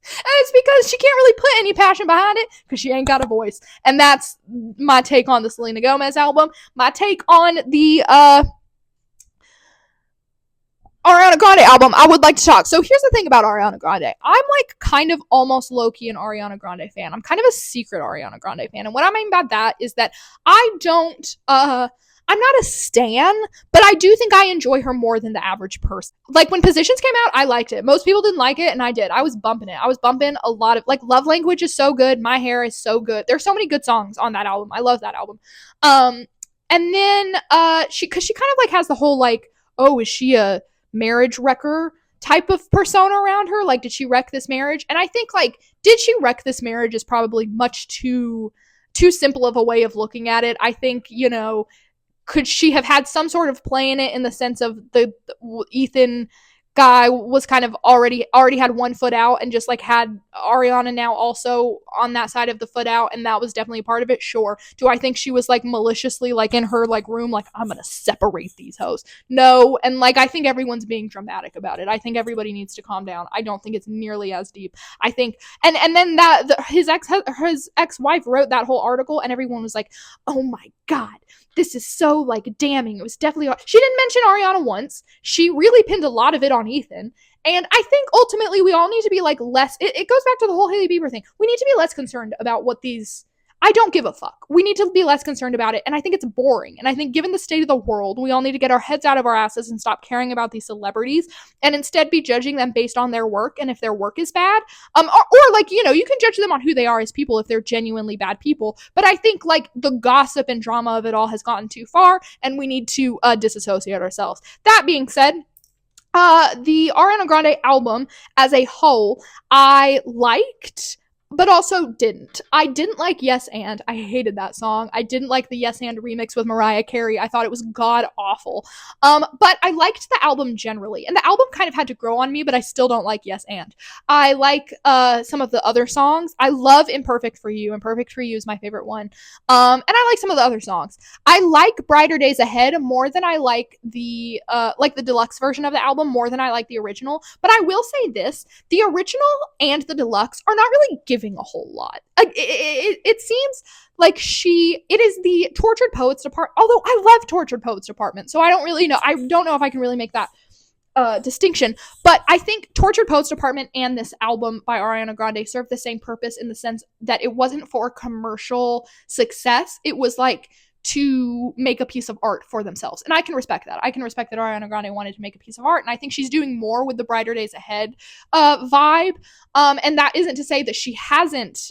And it's because she can't really put any passion behind it because she ain't got a voice. And that's my take on the Selena Gomez album. My take on the Ariana Grande album, I would like to talk. So here's the thing about Ariana Grande. I'm like kind of almost low-key an Ariana Grande fan. I'm kind of a secret Ariana Grande fan. And what I mean by that is that I'm not a stan, but I do think I enjoy her more than the average person. Like, when Positions came out, I liked it. Most people didn't like it, and I did. I was bumping it. I was bumping a lot of, like, Love Language is so good. My Hair is so good. There's so many good songs on that album. I love that album. And then, she kind of, like, has the whole, like, oh, is she a marriage wrecker type of persona around her? Like, did she wreck this marriage? And I think, like, did she wreck this marriage is probably much too simple of a way of looking at it. I think, could she have had some sort of play in it in the sense of the Ethan guy was kind of already had one foot out and just like had Ariana now also on that side of the foot out, and that was definitely a part of it? Sure. Do I think she was like maliciously like in her like room like, I'm gonna separate these hoes? No. And like, I think everyone's being dramatic about it. I think everybody needs to calm down. I don't think it's nearly as deep. I think and then his ex-wife wrote that whole article and everyone was like, oh my god, this is so like damning. It was definitely, she didn't mention Ariana once. She really pinned a lot of it on Ethan. And I think ultimately we all need to be like less, it goes back to the whole Hailey Bieber thing. We need to be less concerned about what these, I don't give a fuck. We need to be less concerned about it. And I think it's boring. And I think given the state of the world, we all need to get our heads out of our asses and stop caring about these celebrities and instead be judging them based on their work. And if their work is bad, or like, you can judge them on who they are as people if they're genuinely bad people. But I think like the gossip and drama of it all has gotten too far and we need to disassociate ourselves. That being said, the Ariana Grande album as a whole, I liked, but also didn't. I didn't like Yes And. I hated that song. I didn't like the Yes And remix with Mariah Carey. I thought it was god awful. But I liked the album generally. And the album kind of had to grow on me, but I still don't like Yes And. I like some of the other songs. I love Imperfect for You. Imperfect for You is my favorite one. And I like some of the other songs. I like Brighter Days Ahead more than I like the deluxe version of the album more than I like the original. But I will say this, the original and the deluxe are not really giving a whole lot. Like, it seems like it is the Tortured Poets Department, although I love Tortured Poets Department, so I don't really know. I don't know if I can really make that distinction, but I think Tortured Poets Department and this album by Ariana Grande serve the same purpose in the sense that it wasn't for commercial success. It was like to make a piece of art for themselves. And I can respect that. I can respect that Ariana Grande wanted to make a piece of art. And I think she's doing more with the Brighter Days Ahead vibe. And that isn't to say that she hasn't,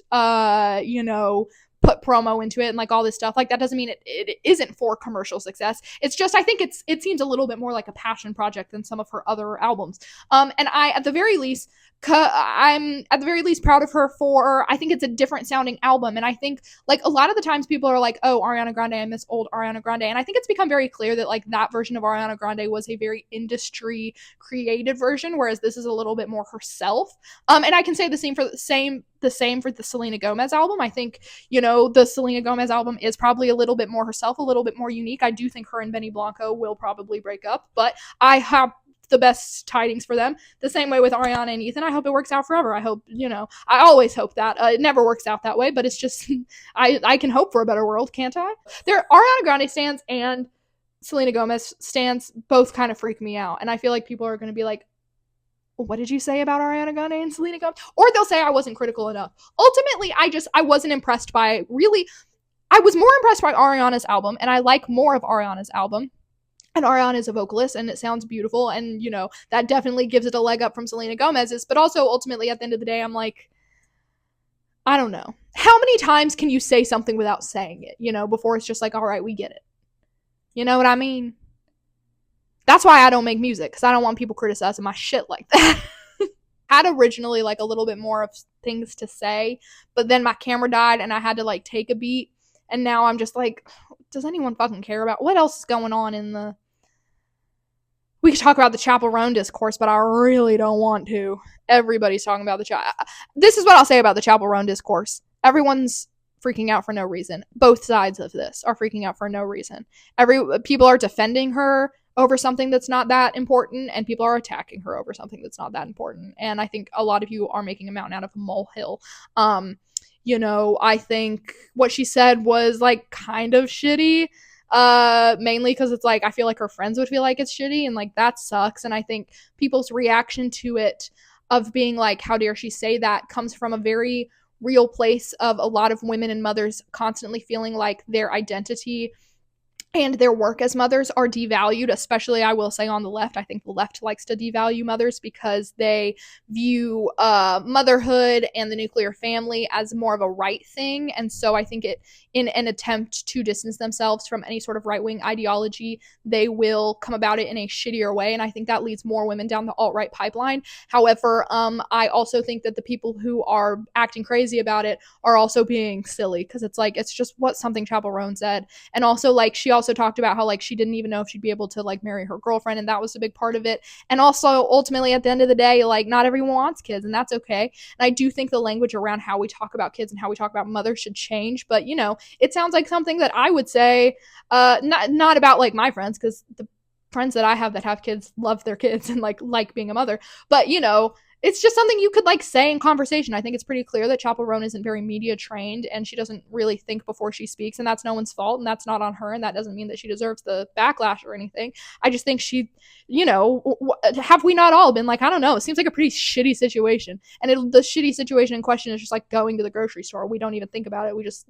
put promo into it and like all this stuff. Like, that doesn't mean it isn't for commercial success. It's just, I think it seems a little bit more like a passion project than some of her other albums. And I'm at the very least proud of her for, I think it's a different sounding album. And I think like a lot of the times people are like, oh, Ariana Grande, I miss old Ariana Grande. And I think it's become very clear that like that version of Ariana Grande was a very industry created version, whereas this is a little bit more herself. And I can say the same for the Selena Gomez album. I think, the Selena Gomez album is probably a little bit more herself, a little bit more unique. I do think her and Benny Blanco will probably break up, but I have the best tidings for them. The same way with Ariana and Ethan. I hope it works out forever. I hope, I always hope that. It never works out that way, but it's just, I can hope for a better world, can't I? There are Ariana Grande stans and Selena Gomez stans both kind of freak me out. And I feel like people are going to be like, what did you say about Ariana Grande and Selena Gomez? Or they'll say I wasn't critical enough. Ultimately, I wasn't impressed by really. I was more impressed by Ariana's album, and I like more of Ariana's album. And Ariana is a vocalist, and it sounds beautiful, and that definitely gives it a leg up from Selena Gomez's. But also, ultimately, at the end of the day, I'm like, I don't know. How many times can you say something without saying it? Before it's just like, all right, we get it. You know what I mean? That's why I don't make music, because I don't want people criticizing my shit like that. I had originally like a little bit more of things to say, but then my camera died and I had to like take a beat, and now I'm just like, does anyone fucking care about what else is going on in the. We could talk about the Chappell Roan discourse, but I really don't want to. Everybody's talking about this is what I'll say about the Chappell Roan discourse. Everyone's freaking out for no reason. Both sides of this are freaking out for no reason. People are defending her over something that's not that important, and people are attacking her over something that's not that important. And I think a lot of you are making a mountain out of a molehill. I think what she said was like kind of shitty. Mainly because it's like I feel like her friends would feel like it's shitty, and like that sucks. And I think people's reaction to it of being like, how dare she say that, comes from a very real place of a lot of women and mothers constantly feeling like their identity and their work as mothers are devalued, especially, I will say, on the left. I think the left likes to devalue mothers because they view motherhood and the nuclear family as more of a right thing. And so I think in an attempt to distance themselves from any sort of right-wing ideology, they will come about it in a shittier way. And I think that leads more women down the alt-right pipeline. However, I also think that the people who are acting crazy about it are also being silly, because it's like, it's just what something Chappell Roan said. And also, like, she also talked about how like she didn't even know if she'd be able to like marry her girlfriend, and that was a big part of it. And also, ultimately, at the end of the day, like, not everyone wants kids, and that's okay. And I do think the language around how we talk about kids and how we talk about mothers should change. But it sounds like something that I would say, not about like my friends, because the friends that I have that have kids love their kids and like being a mother. But it's just something you could like say in conversation. I think it's pretty clear that Chappell Roan isn't very media trained, and she doesn't really think before she speaks, and that's no one's fault, and that's not on her, and that doesn't mean that she deserves the backlash or anything. I just think she, have we not all been like, I don't know, it seems like a pretty shitty situation, and the shitty situation in question is just like going to the grocery store. We don't even think about it. We just,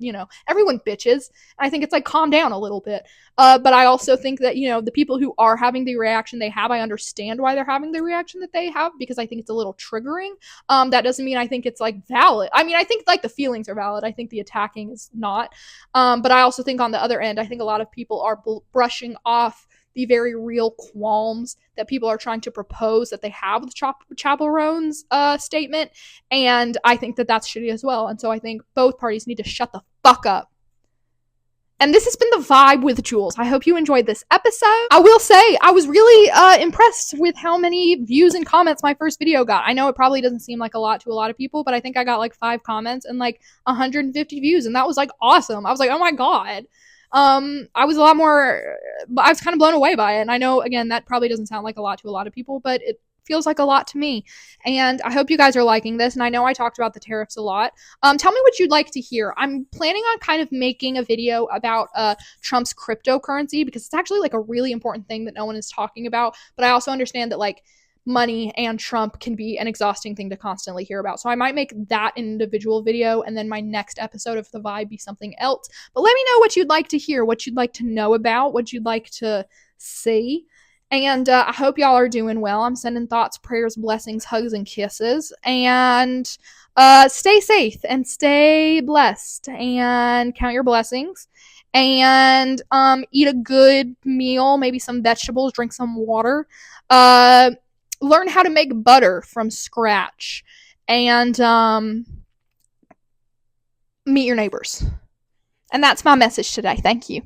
everyone bitches, and I think it's like, calm down a little bit. But I also think that, the people who are having the reaction they have, I understand why they're having the reaction that they have, because I think it's a little triggering. That doesn't mean I think it's like valid. I mean, I think like the feelings are valid. I think the attacking is not. But I also think on the other end, I think a lot of people are brushing off the very real qualms that people are trying to propose that they have with Chappell Roan's statement. And I think that that's shitty as well. And so I think both parties need to shut the fuck up. And this has been the vibe with Jules. I hope you enjoyed this episode. I will say, I was really impressed with how many views and comments my first video got. I know it probably doesn't seem like a lot to a lot of people, but I think I got like 5 comments and like 150 views, and that was like awesome. I was like, oh my god. I was kind of blown away by it. And I know, again, that probably doesn't sound like a lot to a lot of people, but it feels like a lot to me. And I hope you guys are liking this. And I know I talked about the tariffs a lot. Tell me what you'd like to hear. I'm planning on kind of making a video about Trump's cryptocurrency, because it's actually like a really important thing that no one is talking about. But I also understand that like money and Trump can be an exhausting thing to constantly hear about. So I might make that an individual video, and then my next episode of The Vibe be something else. But let me know what you'd like to hear, what you'd like to know about, what you'd like to see. And I hope y'all are doing well. I'm sending thoughts, prayers, blessings, hugs, and kisses. And stay safe and stay blessed, and count your blessings. And eat a good meal, maybe some vegetables, drink some water. Learn how to make butter from scratch. And meet your neighbors. And that's my message today. Thank you.